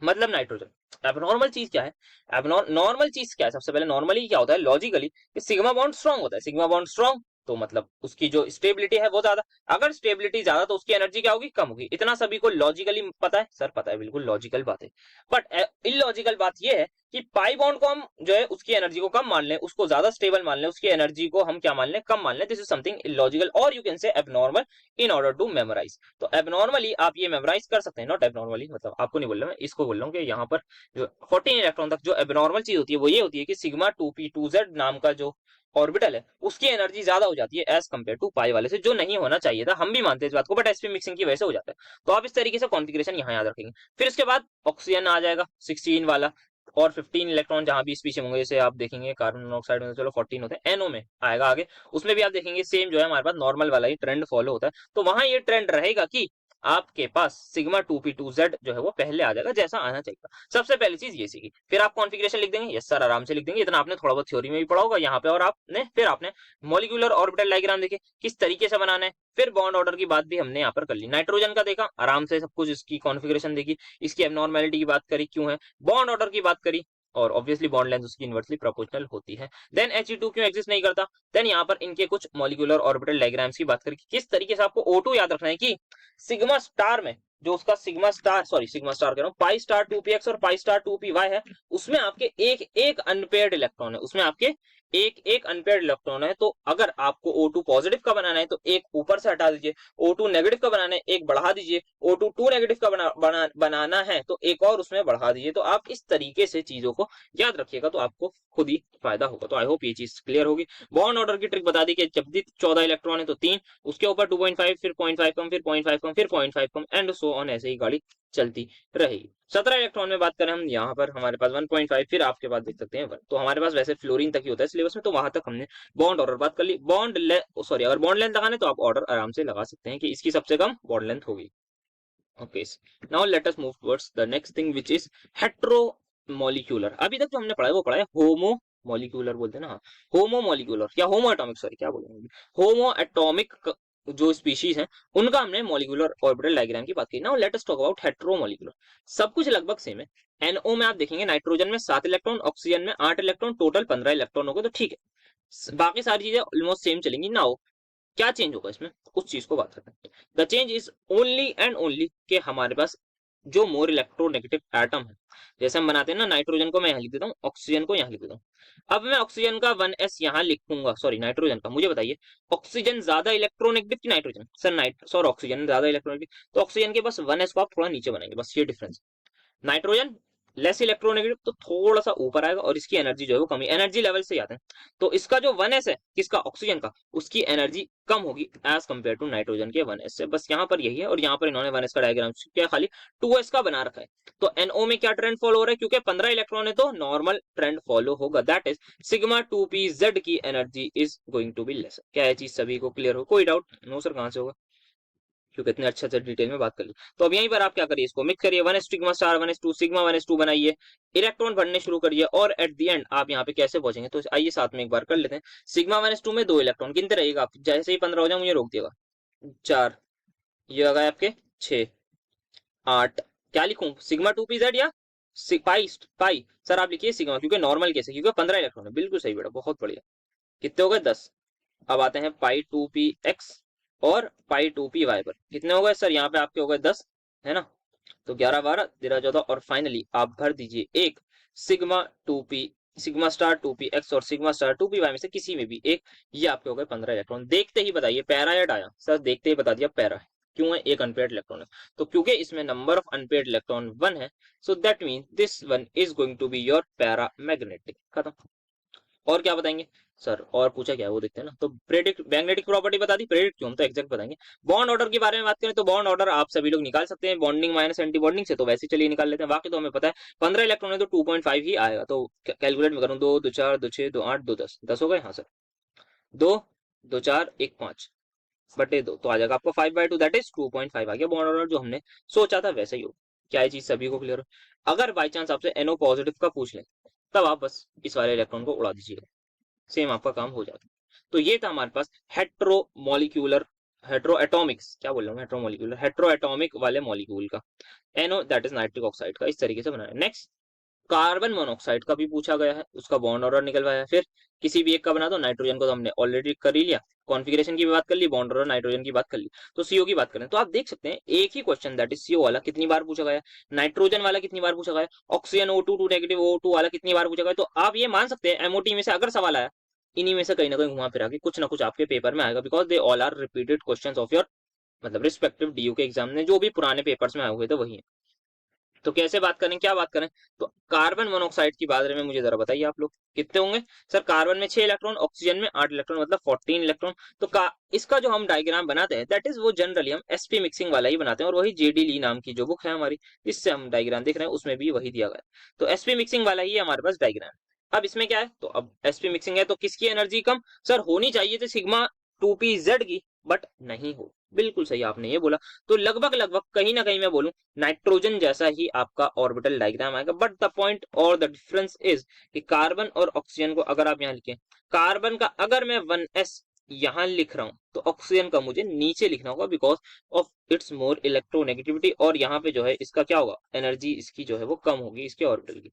मतलब नाइट्रोजन। एबनॉर्मल चीज क्या है? नॉर्मल चीज क्या है? सबसे पहले नॉर्मली क्या होता है लॉजिकली कि सिग्मा बॉन्ड स्ट्रांग होता है। सिग्मा बॉन्ड स्ट्रांग तो मतलब उसकी जो स्टेबिलिटी है वो ज्यादा, अगर स्टेबिलिटी ज्यादा तो उसकी एनर्जी क्या होगी? कम होगी। इतना सभी को लॉजिकली पता है? सर पता है, बिल्कुल लॉजिकल बात है। बट इलॉजिकल बात ये है कि पाई बॉन्ड को हम जो है उसकी एनर्जी को कम मान लें, उसको ज्यादा स्टेबल मान लें, उसकी एनर्जी को हम क्या मान लें? कम मान लें। दिस इज समथिंग इलॉजिकल, और you can say abnormal in order to memorize. तो एबनॉर्मली आप ये मेमोराइज कर सकते हैं, नॉट एबनॉर्मली, मतलब आपको नहीं बोल रहा मैं, इसको बोल रहा हूँ कि यहाँ पर जो 14 इलेक्ट्रॉन तक जो एबनॉर्मल चीज होती है वो ये होती है कि सिग्मा 2p2z नाम का जो ऑर्बिटल है उसकी एनर्जी ज्यादा हो जाती है एज कंपेयर टू पाई वाले से, जो नहीं होना चाहिए था। हम भी मानते हैं इस बात को, बट एसपी मिक्सिंग की वजह से हो जाता है। तो आप इस तरीके से कॉन्फ़िगरेशन यहाँ याद रखेंगे। फिर इसके बाद ऑक्सीजन आ जाएगा 16 वाला, और 15 इलेक्ट्रॉन जहां भी स्पीशीज होंगे, जैसे आप देखेंगे कार्बन मोनोऑक्साइड में चलो 14 होते हैं, एनओ में आएगा आगे, उसमें भी आप देखेंगे सेम जो है हमारे पास नॉर्मल वाला ही ट्रेंड फॉलो होता है। तो वहां ये ट्रेंड रहेगा कि आपके पास सिग्मा 2p2z जो है वो पहले आ जाएगा जैसा आना चाहिए। सबसे पहली चीज ये सीखी, फिर आप कॉन्फ़िगरेशन लिख देंगे। यस सर, आराम से लिख देंगे, इतना आपने थोड़ा बहुत थ्योरी में भी पढ़ा होगा यहाँ पे। और आपने फिर आपने मॉलिक्यूलर ऑर्बिटल डायग्राम देखे किस तरीके से बनाना है। फिर बॉन्ड ऑर्डर की बात भी हमने यहाँ पर कर ली, नाइट्रोजन का देखा आराम से सब कुछ, इसकी कॉन्फ़िगरेशन देखी, इसकी एबनॉर्मेलिटी की बात करी क्यों है, बॉन्ड ऑर्डर की बात करी, और ऑब्वियसली बॉन्ड लेंथ उसकी इनवर्सली प्रोपोर्शनल होती है। देन He2 क्यों एग्जिस्ट नहीं करता। देन यहाँ पर इनके कुछ मॉलिक्यूलर ऑर्बिटल डायग्राम्स की बात करें किस तरीके से आपको O2 याद रखना है कि सिग्मा स्टार में जो उसका सिग्मा स्टार कह रहा हूँ, पाई स्टार 2px और पाई स्टार 2py है, उसमें आपके एक एक अनपेयर्ड इलेक्ट्रॉन है, उसमें आपके एक एक अनपेयर्ड इलेक्ट्रॉन है। तो अगर आपको O2 पॉजिटिव का बनाना है तो एक ऊपर से हटा दीजिए, O2 नेगेटिव का बनाना है एक बढ़ा दीजिए, O2 2 नेगेटिव का बनाना है तो एक और उसमें बढ़ा दीजिए। तो आप इस तरीके से चीजों को याद रखिएगा तो आपको खुद ही फायदा होगा। तो आई होप ये चीज क्लियर होगी। बॉन्ड ऑर्डर की ट्रिक बता दी कि जब भी 14 इलेक्ट्रॉन है तो 3, उसके ऊपर 2.5, फिर 0.5 कम, फिर 0.5 कम, फिर 0.5 कम, एंड सो ऑन, ऐसे ही गाड़ी चलती रहेगी। 17 इलेक्ट्रॉन में बात करें हम, यहाँ पर हमारे पास 1.5, फिर आपके पास देख सकते हैं 1। तो हमारे पास वैसे फ्लोरीन तक ही होता है सिलेबस में, तो वहां तक हमने बॉन्ड ऑर्डर बात कर ली। अगर बॉन्ड लेंथ लगाने तो आप ऑर्डर आराम से लगा सकते हैं कि इसकी सबसे कम बॉन्ड लेंथ होगी। Okay, now let us move towards the next thing which is hetero molecular. अभी तक जो हमने पढ़ा है वो पढ़ा है होमो मॉलिक्यूलर बोलते हैं ना, होमो मॉलिक्यूलर या होमो एटॉमिक, सॉरी क्या बोलेंगे, होमो एटॉमिक जो स्पीशीज हैं उनका हमने मॉलिक्यूलर ऑर्बिटल डायग्राम की बात की। Now let us talk about hetero molecular. सब कुछ लगभग सेम है। NO में आप देखेंगे नाइट्रोजन में 7 इलेक्ट्रॉन, ऑक्सीजन में 8 इलेक्ट्रॉन, टोटल 15 इलेक्ट्रॉन हो गए, तो ठीक है, बाकी सारी चीजें ऑलमोस्ट सेम चलेंगी। नाउ क्या चेंज होगा इसमें, उस चीज को बात करते हैं। The change is only and only कि हमारे पास जो मोर इलेक्ट्रोनेगेटिव एटम है, जैसे हम बनाते हैं ना, नाइट्रोजन को मैं यहाँ लिख देता हूँ, ऑक्सीजन को यहाँ लिख देता हूँ। अब मैं ऑक्सीजन का 1s यहाँ लिखूंगा, सॉरी नाइट्रोजन का। मुझे बताइए ऑक्सीजन ज्यादा इलेक्ट्रोनेगेटिव की नाइट्रोजन, सर ऑक्सीजन ज्यादा इलेक्ट्रोनेगेटिव, तो ऑक्सीजन के बस 1s को आप थोड़ा नीचे बनाएंगे, बस ये डिफरेंस। नाइट्रोजन लेस इलेक्ट्रोनेगेटिव तो थोड़ा सा ऊपर आएगा और इसकी एनर्जी जो है वो कमी, एनर्जी लेवल से आते हैं। तो इसका जो 1s है किसका, ऑक्सीजन का, उसकी एनर्जी कम होगी एज कंपेयर टू नाइट्रोजन के 1s से। बस यहाँ पर यही है, और यहाँ पर इन्होंने 1s का डायग्राम क्या खाली 2s का बना रखा है। तो NO में क्या ट्रेंड फॉलो हो रहा है, क्योंकि 15 इलेक्ट्रॉन है तो नॉर्मल ट्रेंड फॉलो होगा, दैट इज सिग्मा 2pz की energy is going to be less. क्या ये चीज सभी को क्लियर हो, कोई डाउट? नो सर, कहां से होगा, क्योंकि इतने अच्छे से डिटेल में बात कर ली। तो अब यहीं पर आप क्या करिए, इसको मिक्स करिए, 1s sigma star 1s2 sigma 1s2 बनाइए, इलेक्ट्रॉन भरने शुरू करिए, और एट दी एंड आप यहाँ पे कैसे पहुंचेंगे, तो आइए साथ में एक बार कर लेते हैं। सिग्मा 1s2 में 2 इलेक्ट्रॉन गिनते रहिएगा आप, जैसे ही 15 हो जाए मुझे रोक दिएगा। 4, ये आ गए आपके 6, 8, क्या लिखूं, सिग्मा 2pz या पाई पाई, सर आप लिखिए सिग्मा, क्योंकि नॉर्मल केस है, क्योंकि 15 इलेक्ट्रॉन है। बिल्कुल सही बेटा, बहुत बढ़िया। कितने हो गए, 10। अब आते हैं पाई 2px और पाई 2py पर, कितने हो गए सर, यहाँ पे आपके हो गए 10, है ना। तो 11, 12, 13, 14, और फाइनली आप भर दीजिए एक sigma 2p, sigma star 2px और सिग्मा स्टार 2py में से किसी में भी एक, ये आपके हो गए 15 इलेक्ट्रॉन। देखते ही बताइए पैरा या डाया, सर देखते ही बता दिया पैरा है, क्यों है, एक अनपेयर्ड इलेक्ट्रॉन है, तो क्योंकि इसमें नंबर ऑफ अनपेयर्ड इलेक्ट्रॉन 1 है, so that mean this one is going to be your paramagnetic. खत्म। और क्या बताएंगे सर, और पूछा क्या है वो देखते हैं ना। तो प्रेडिक्ट मैग्नेटिक प्रॉपर्टी बता दी, प्रेडिक्ट क्यों, हम तो एग्जैक्ट बताएंगे। बॉन्ड ऑर्डर के बारे में बात करें तो बॉन्ड ऑर्डर आप सभी लोग निकाल सकते हैं, बॉन्डिंग माइनस एंटी बॉन्डिंग से, तो वैसे चलिए निकाल लेते हैं। बाकी तो हमें पता है 15 इलेक्ट्रॉन है तो 2.5 ही आएगा, तो कैलकुलेट में करूँ, 2, 2, 4, 2, 6, 2, 8, 2, 10, 10 हो गए, हाँ सर, 2, 2, 4, 1, 5 बटे 2, तो आ जाएगा आपको 5/2, दैट इज 2.5 आ गया बॉन्ड ऑर्डर, जो हमने सोचा था वैसा ही हो। क्या ये चीज सभी को क्लियर हो? अगर बाई चांस आपसे NO पॉजिटिव का पूछ लें, तब आप बस इस वाले इलेक्ट्रॉन को उड़ा दीजिएगा, सेम आपका काम हो जाता है। तो ये था हमारे पास हेट्रो मॉलिक्यूलर, हेट्रो एटॉमिक्स, क्या बोल रहा हूँ, हेट्रो मॉलिक्यूलर, हेट्रो एटॉमिक वाले मॉलिक्यूल का NO that is nitric oxide का, इस तरीके से बनाना है। नेक्स्ट कार्बन मोनोऑक्साइड का भी पूछा गया है, उसका बॉन्ड ऑर्डर निकलवाया। फिर किसी भी एक का बना दो, नाइट्रोजन को तो हमने ऑलरेडी कर ही लिया, कॉन्फ़िगरेशन की भी बात कर ली, बॉन्ड ऑर्डर नाइट्रोजन की बात कर ली। तो CO की बात करें तो आप देख सकते हैं एक ही क्वेश्चन दैट इज CO वाला कितनी बार पूछा गया, नाइट्रोजन वाला कितनी बार पूछा गया, ऑक्सीजन O2 2 नेगेटिव O2 वाला कितनी बार पूछा गया। तो आप ये मान सकते हैं MOT में से अगर सवाल आया, इन्हीं में से कहीं ना कहीं घुमा फिरा के कुछ ना कुछ आपके पेपर में आएगा, because they all are repeated questions of your मतलब रिस्पेक्टिव DU के एग्जाम में, जो भी पुराने पेपर्स में आए हुए थे वही है। तो कैसे बात करें, क्या बात करें, तो कार्बन मोनोऑक्साइड की बारे में मुझे जरा बताइए आप लोग कितने होंगे। सर कार्बन में 6 इलेक्ट्रॉन, ऑक्सीजन में 8 इलेक्ट्रॉन, मतलब 14 इलेक्ट्रॉन। तो इसका जो हम डायग्राम बनाते हैं दैट इज वो जनरली हम SP मिक्सिंग वाला ही बनाते हैं, और वही JD ली नाम की जो बुक है हमारी, इससे हम डायग्राम देख रहे हैं, उसमें भी वही दिया गया है। तो SP मिक्सिंग वाला ही हमारे पास डायग्राम। अब इसमें क्या है, तो अब SP मिक्सिंग है तो किसकी एनर्जी कम, सर होनी चाहिए थी सिग्मा 2pz की, बट नहीं हो, बिल्कुल सही आपने ये बोला। तो लगभग लगभग कहीं ना कहीं मैं बोलूं नाइट्रोजन जैसा ही आपका ऑर्बिटल डायग्राम आएगा, बट द पॉइंट और द डिफरेंस इज कि कार्बन और ऑक्सीजन को अगर आप यहाँ लिखें, कार्बन का अगर मैं 1s यहाँ लिख रहा हूँ तो ऑक्सीजन का मुझे नीचे लिखना होगा because of it's more electronegativity, और यहाँ पे जो है इसका क्या होगा, एनर्जी इसकी जो है वो कम होगी इसके ऑर्बिटल की।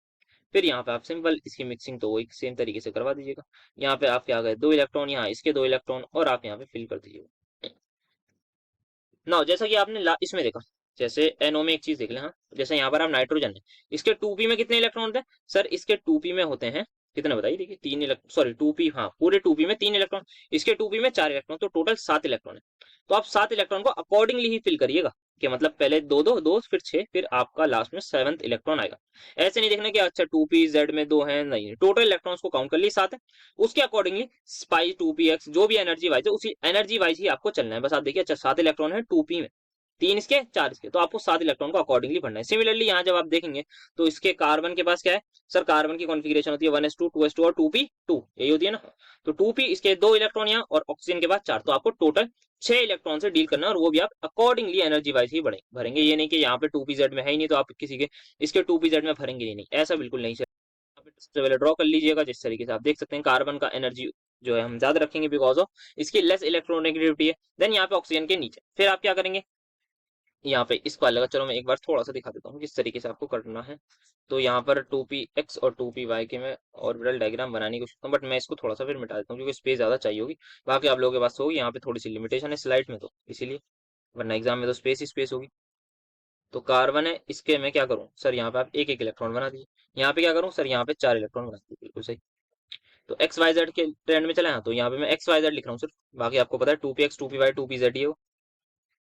फिर यहाँ पे आप सिंपल इसकी मिक्सिंग तो वही सेम तरीके से करवा दीजिएगा। यहाँ पे आपके आ गए 2 इलेक्ट्रॉन, यहाँ इसके 2 इलेक्ट्रॉन, और आप यहाँ पे फिल कर दीजिएगा ना। जैसा कि आपने इसमें देखा, जैसे एनओ में एक चीज देख लें, हाँ जैसे यहाँ पर आप नाइट्रोजन है, इसके 2p में कितने इलेक्ट्रॉन होते हैं सर, इसके 2p में होते हैं कितने बताइए, देखिए 3 इलेक्ट्रॉन, सॉरी 2p, हाँ पूरे 2p में 3 इलेक्ट्रॉन, इसके 2p में 4 इलेक्ट्रॉन, तो टोटल 7 इलेक्ट्रॉन है। तो आप 7 इलेक्ट्रॉन को अकॉर्डिंगली ही फिल करिएगा, कि मतलब पहले दो दो दो फिर 6, फिर आपका लास्ट में 7th इलेक्ट्रॉन आएगा। ऐसे नहीं देखना कि अच्छा 2p z में 2 है, नहीं, टोटल इलेक्ट्रॉन्स को काउंट कर लिए 7 है, उसके अकॉर्डिंगली स्पाई 2px जो भी एनर्जी वाइज है उसी एनर्जी वाइज ही आपको चलना है। बस आप देखिए अच्छा 7 इलेक्ट्रॉन है 2p में, 3 इसके 4 इसके, तो आपको 7 इलेक्ट्रॉन को अकॉर्डिंगली भरना है। सिमिलरली यहाँ जब आप देखेंगे तो इसके कार्बन के पास क्या है सर, कार्बन की कॉन्फ़िगरेशन होती है 1s2 2s2 और 2p2, यही होती है ना। तो 2p इसके 2 इलेक्ट्रॉन यहाँ और ऑक्सीजन के बाद 4, तो आपको टोटल 6 इलेक्ट्रॉन से डील करना है, और वो भी आप अकॉर्डिंगली एनर्जी वाइज ही भरेंगे। ये नहीं कि यहाँ पे 2pz में है ही नहीं तो आप किसी के इसके 2pz में भरेंगे ही नहीं, ऐसा बिल्कुल नहीं। पहले ड्रॉ कर लीजिएगा, जिस तरीके से आप देख सकते हैं कार्बन का एनर्जी जो है हम ज्यादा रखेंगे बिकॉज ऑफ इसकी लेस इलेक्ट्रोनेगेटिविटी है। देन यहाँ पे ऑक्सीजन के नीचे फिर आप क्या करेंगे, यहाँ पे इस वाले का, चलो मैं एक बार थोड़ा सा दिखा देता हूँ किस तरीके से आपको करना है। तो यहाँ पर 2px और 2py के मैं ऑर्बिटल डायग्राम बनाने की कोशिश करता हूँ, बट मैं इसको थोड़ा सा फिर मिटा देता हूँ क्योंकि स्पेस ज्यादा चाहिए होगी। बाकी आप लोगों के पास होगी, यहाँ पे थोड़ी सी लिमिटेशन है स्लाइड में तो इसीलिए, वरना एग्जाम में तो स्पेस ही स्पेस होगी। तो कार्बन है, इसके मैं क्या करूँ सर, यहाँ पे आप एक एक इलेक्ट्रॉन बना दीजिए। यहाँ पे क्या करूँ सर, यहाँ पे 4 इलेक्ट्रॉन बना दीजिए, बिल्कुल सही। तो एक्स वाई जेड के ट्रेंड में चले हैं, तो यहाँ पे मैं एक्स वाई जेड लिख रहा हूँ सिर्फ, बाकी आपको पता है 2px 2py 2pz ये हो।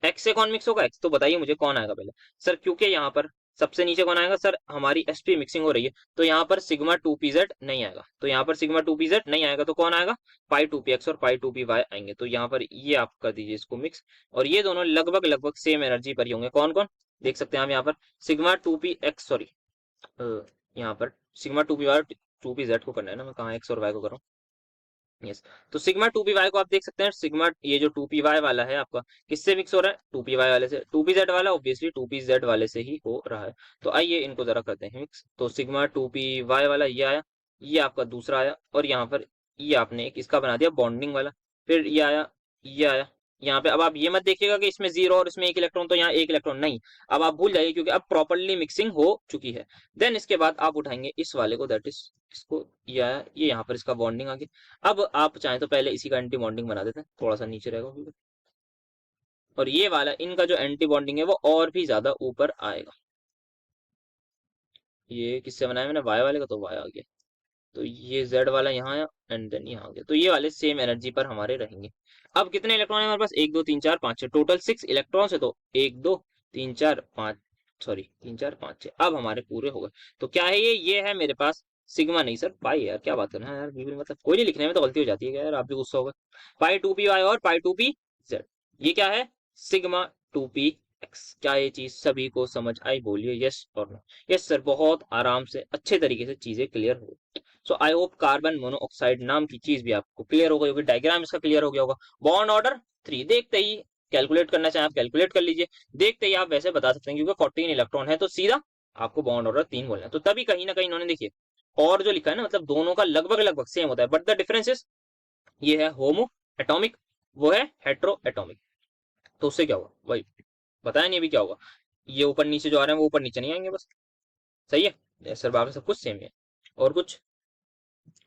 एक्स से कौन मिक्स होगा, एक्स तो बताइए मुझे कौन आएगा पहले सर, क्योंकि यहाँ पर सबसे नीचे कौन आएगा सर, हमारी sp मिक्सिंग हो रही है, तो यहाँ पर सिग्मा 2pz नहीं आएगा, तो यहाँ पर सिग्मा 2pz नहीं आएगा, तो कौन आएगा, पाई 2px और पाई 2py आएंगे। तो यहाँ पर ये आप कर दीजिए इसको मिक्स, और ये दोनों लगभग लगभग सेम एनर्जी पर ही होंगे। कौन कौन देख सकते हैं हम यहाँ पर, सिग्मा 2px, सॉरी यहाँ पर सिग्मा 2py और 2pz को करना है ना, मैं कहाँ एक्स और वाई को कर रहा हूँ। यस, तो सिग्मा 2py को आप देख सकते हैं, सिग्मा ये जो 2py वाला है आपका किससे मिक्स हो रहा है, 2py वाले से। 2pz वाला ऑब्वियसली 2pz वाले से ही हो रहा है। तो आइए इनको जरा करते हैं मिक्स। तो सिग्मा 2py वाला ये आया, ये आपका दूसरा आया, और यहाँ पर ये आपने एक इसका बना दिया बॉन्डिंग वाला, फिर ये आया, ये आया यहाँ पे। अब आप ये मत देखिएगा कि इसमें 0 और इसमें 1 इलेक्ट्रॉन, तो यहाँ 1 इलेक्ट्रॉन नहीं, अब आप भूल जाइए क्योंकि अब प्रॉपरली मिक्सिंग हो चुकी है। देन इसके बाद आप उठाएंगे इस वाले को, दैट इज इसको, ये आया, ये यहाँ पर इसका बॉन्डिंग आ गया। अब आप चाहें तो पहले इसी का एंटी बॉन्डिंग बना देते हैं, थोड़ा सा नीचे रहेगा, और ये वाला इनका जो एंटी बॉन्डिंग है वो और भी ज्यादा ऊपर आएगा। ये किससे बनाया मैंने, वाई वाले का, तो वाई आ गया। तो ये जेड वाला यहाँ आया एंड देन यहाँ आ गया, तो ये वाले सेम एनर्जी पर हमारे रहेंगे। अब कितने इलेक्ट्रॉन है हमारे पास, 1 2 3 4 5 6, टोटल 6 इलेक्ट्रॉन है, तो 1 2 3 4 5, सॉरी 3 4 5 6, अब हमारे पूरे हो गए। तो क्या है ये है मेरे पास सिग्मा, नहीं सर पाई, यार क्या बात करना है यार, बिल्कुल मतलब कोई नहीं, लिखने में तो गलती हो जाती है क्या यार, आप भी गुस्सा हो गए। पाई 2py और पाई 2pz, ये क्या है, सिग्मा 2px। क्या ये चीज सभी को समझ आई, बोलिए यस और नो। यस सर, बहुत आराम से अच्छे तरीके से चीजें क्लियर हो। सो आई होप कार्बन मोनोऑक्साइड नाम की चीज भी आपको क्लियर हो गई होगी, डायग्राम इसका क्लियर हो गया होगा। बॉन्ड ऑर्डर 3 देखते ही कैलकुलेट करना चाहें आप कैलकुलेट कर लीजिए, देखते ही आप वैसे बता सकते हैं क्योंकि 14 इलेक्ट्रॉन है तो सीधा आपको बॉन्ड ऑर्डर 3 बोलना है। तो तभी कहीं ना कहीं इन्होंने देखिए और जो लिखा है ना, मतलब दोनों का लगभग लगभग सेम होता है, बट द डिफरेंस इज ये है होमो एटॉमिक, वो है हेट्रो एटॉमिक। तो उससे क्या होगा भाई, बताया नहीं अभी क्या होगा, ये ऊपर नीचे जो आ रहे हैं वो ऊपर नीचे नहीं आएंगे बस, सही है सर, बाकी सब कुछ सेम है। और कुछ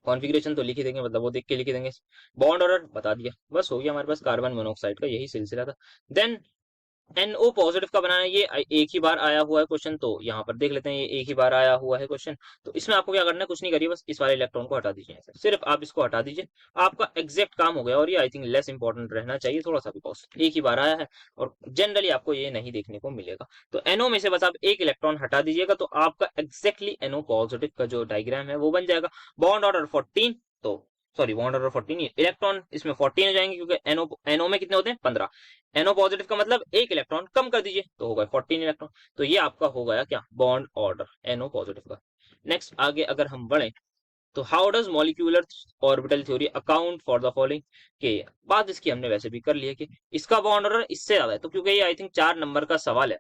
कॉन्फ़िगरेशन तो लिख ही देंगे, मतलब वो देख के लिख ही देंगे। बॉन्ड ऑर्डर बता दिया, बस हो गया हमारे पास कार्बन मोनोऑक्साइड का यही सिलसिला था। देन NO पॉजिटिव का बनाना, ये एक ही बार आया हुआ है क्वेश्चन, तो यहाँ पर देख लेते हैं, ये एक ही बार आया हुआ है क्वेश्चन। तो इसमें आपको क्या करना है, कुछ नहीं करिए, बस इस वाले इलेक्ट्रॉन को हटा दीजिए, सिर्फ आप इसको हटा दीजिए, आपका एग्जैक्ट काम हो गया। और ये आई थिंक लेस इंपॉर्टेंट रहना चाहिए थोड़ा सा, बिकॉज एक ही बार आया है और जनरली आपको ये नहीं देखने को मिलेगा। तो NO में से बस आप एक इलेक्ट्रॉन हटा दीजिएगा, तो आपका एग्जैक्टली NO पॉजिटिव का जो डायग्राम है वो बन जाएगा। बॉन्ड ऑर्डर 14, तो सॉरी बॉन्ड ऑर्डर 14, इलेक्ट्रॉन इसमें 14 हो जाएंगे क्योंकि NO में कितने होते हैं 15। NO पॉजिटिव का मतलब एक इलेक्ट्रॉन कम कर दीजिए, तो होगा 14 इलेक्ट्रॉन। तो ये आपका हो गया क्या, बॉन्ड ऑर्डर NO पॉजिटिव का। नेक्स्ट आगे अगर हम बढ़े तो how does molecular orbital theory account for the following, के बात इसकी हमने वैसे भी कर ली है कि इसका बॉन्ड ऑर्डर इससे ज्यादा है, तो क्योंकि ये आई थिंक 4 नंबर का सवाल है,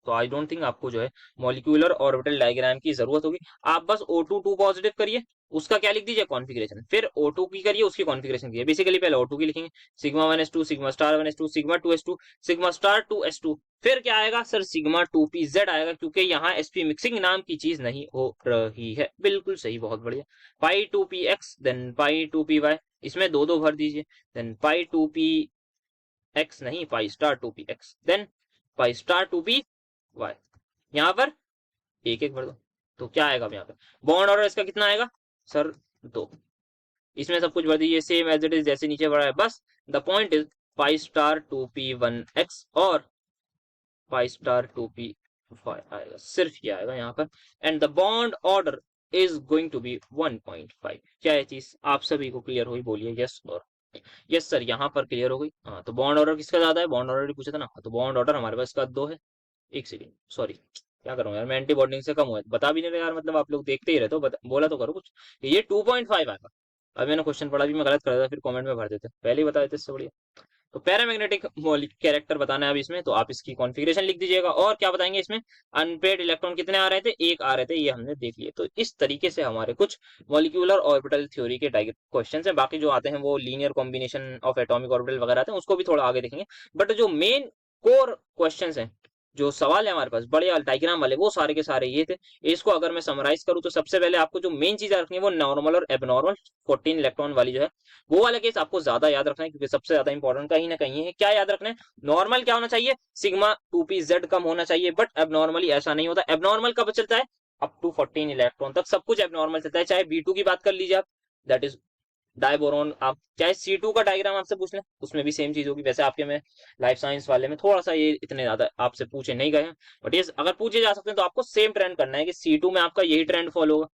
तो आई डोंट थिंक आपको जो है मॉलिक्यूलर ऑर्बिटल डायग्राम की जरूरत होगी। आप बस O2 2 पॉजिटिव करिए, उसका क्या लिख दीजिए कॉन्फिगरेशन, फिर O2 की करिए उसकी कॉन्फिगरेशन कीजिए। बेसिकली पहले O2 की लिखेंगे, sigma 1s2 sigma star 1s2 sigma 2s2 sigma star 2s2, फिर क्या आएगा सर सिग्मा 2pz आएगा, क्योंकि यहाँ sp मिक्सिंग नाम की चीज नहीं हो रही है। बिल्कुल सही, बहुत बढ़िया। पाई 2px देन पाई 2py, इसमें दो दो भर दीजिए, देन पाई 2px नहीं pi star 2px, then pi star 2py, यहाँ पर एक एक भर दो, तो क्या आएगा अब यहाँ पे बॉन्ड ऑर्डर इसका कितना आएगा सर 2, इसमें सब कुछ भर दीजिए सेम एज इट इज जैसे नीचे भरा है। बस the point is pi star 2p1x और पाई स्टार 2p5 आएगा, सिर्फ ये आएगा यहाँ पर, and the bond order is going to be 1.5। क्या ये चीज आप सभी को क्लियर हुई, बोलिए यस और यस सर, यहाँ पर क्लियर हो गई। हाँ तो बॉन्ड ऑर्डर किसका ज्यादा है, बॉन्ड ऑर्डर पूछा था ना, तो बॉन्ड ऑर्डर हमारे पास इसका 2 है। एक सेकेंड सॉरी, क्या करूँ यार, मैं एंटी बॉन्डिंग से कम हुआ बता भी नहीं रहा यार, मतलब आप लोग देखते ही रहते हो, बोला तो करो कुछ। ये 2.5 आएगा। अब मैंने क्वेश्चन पढ़ा भी मैं गलत कर देता, फिर कमेंट में भर देते, पहले ही बता देते, इससे बढ़िया। तो पैरामैग्नेटिक कैरेक्टर बताना है अब इसमें, तो आप इसकी कॉन्फ़िगरेशन लिख दीजिएगा। और क्या बताएंगे इसमें, अनपेड इलेक्ट्रॉन कितने आ रहे थे, एक आ रहे थे, ये हमने देख लिए। तो इस तरीके से हमारे कुछ मॉलिक्यूलर ऑर्बिटल थ्योरी के क्वेश्चन है। बाकी जो आते हैं वो linear combination of atomic orbital वगैरह आते हैं, उसको भी थोड़ा आगे देखेंगे। बट जो मेन कोर क्वेश्चन है, जो सवाल है हमारे पास बड़े डायग्राम वाले, वो सारे के सारे ये थे। इसको अगर मैं समराइज करूँ तो सबसे पहले आपको जो मेन चीज रखनी है वो नॉर्मल और एबनॉर्मल 14 इलेक्ट्रॉन वाली जो है, वो वाला केस आपको ज्यादा याद रखना है, क्योंकि सबसे ज्यादा इंपॉर्टेंट कहीं ना कहीं है। क्या याद रखना है, नॉर्मल क्या होना चाहिए, सिग्मा 2pz कम होना चाहिए, बट एबनॉर्मली ऐसा नहीं होता। एबनॉर्मल कब चलता है, अप टू 14 इलेक्ट्रॉन तक सब कुछ एबनॉर्मल चलता है। चाहे B2 की बात कर लीजिए आप, दैट इज डायबोरॉन, आप चाहे C2 का डायग्राम आपसे पूछ लें, उसमें भी सेम चीज होगी। वैसे आपके में लाइफ साइंस वाले में थोड़ा सा ये इतने ज्यादा आपसे पूछे नहीं गए हैं, बट ये अगर पूछे जा सकते हैं तो आपको सेम ट्रेंड करना है कि C2 में आपका यही ट्रेंड फॉलो होगा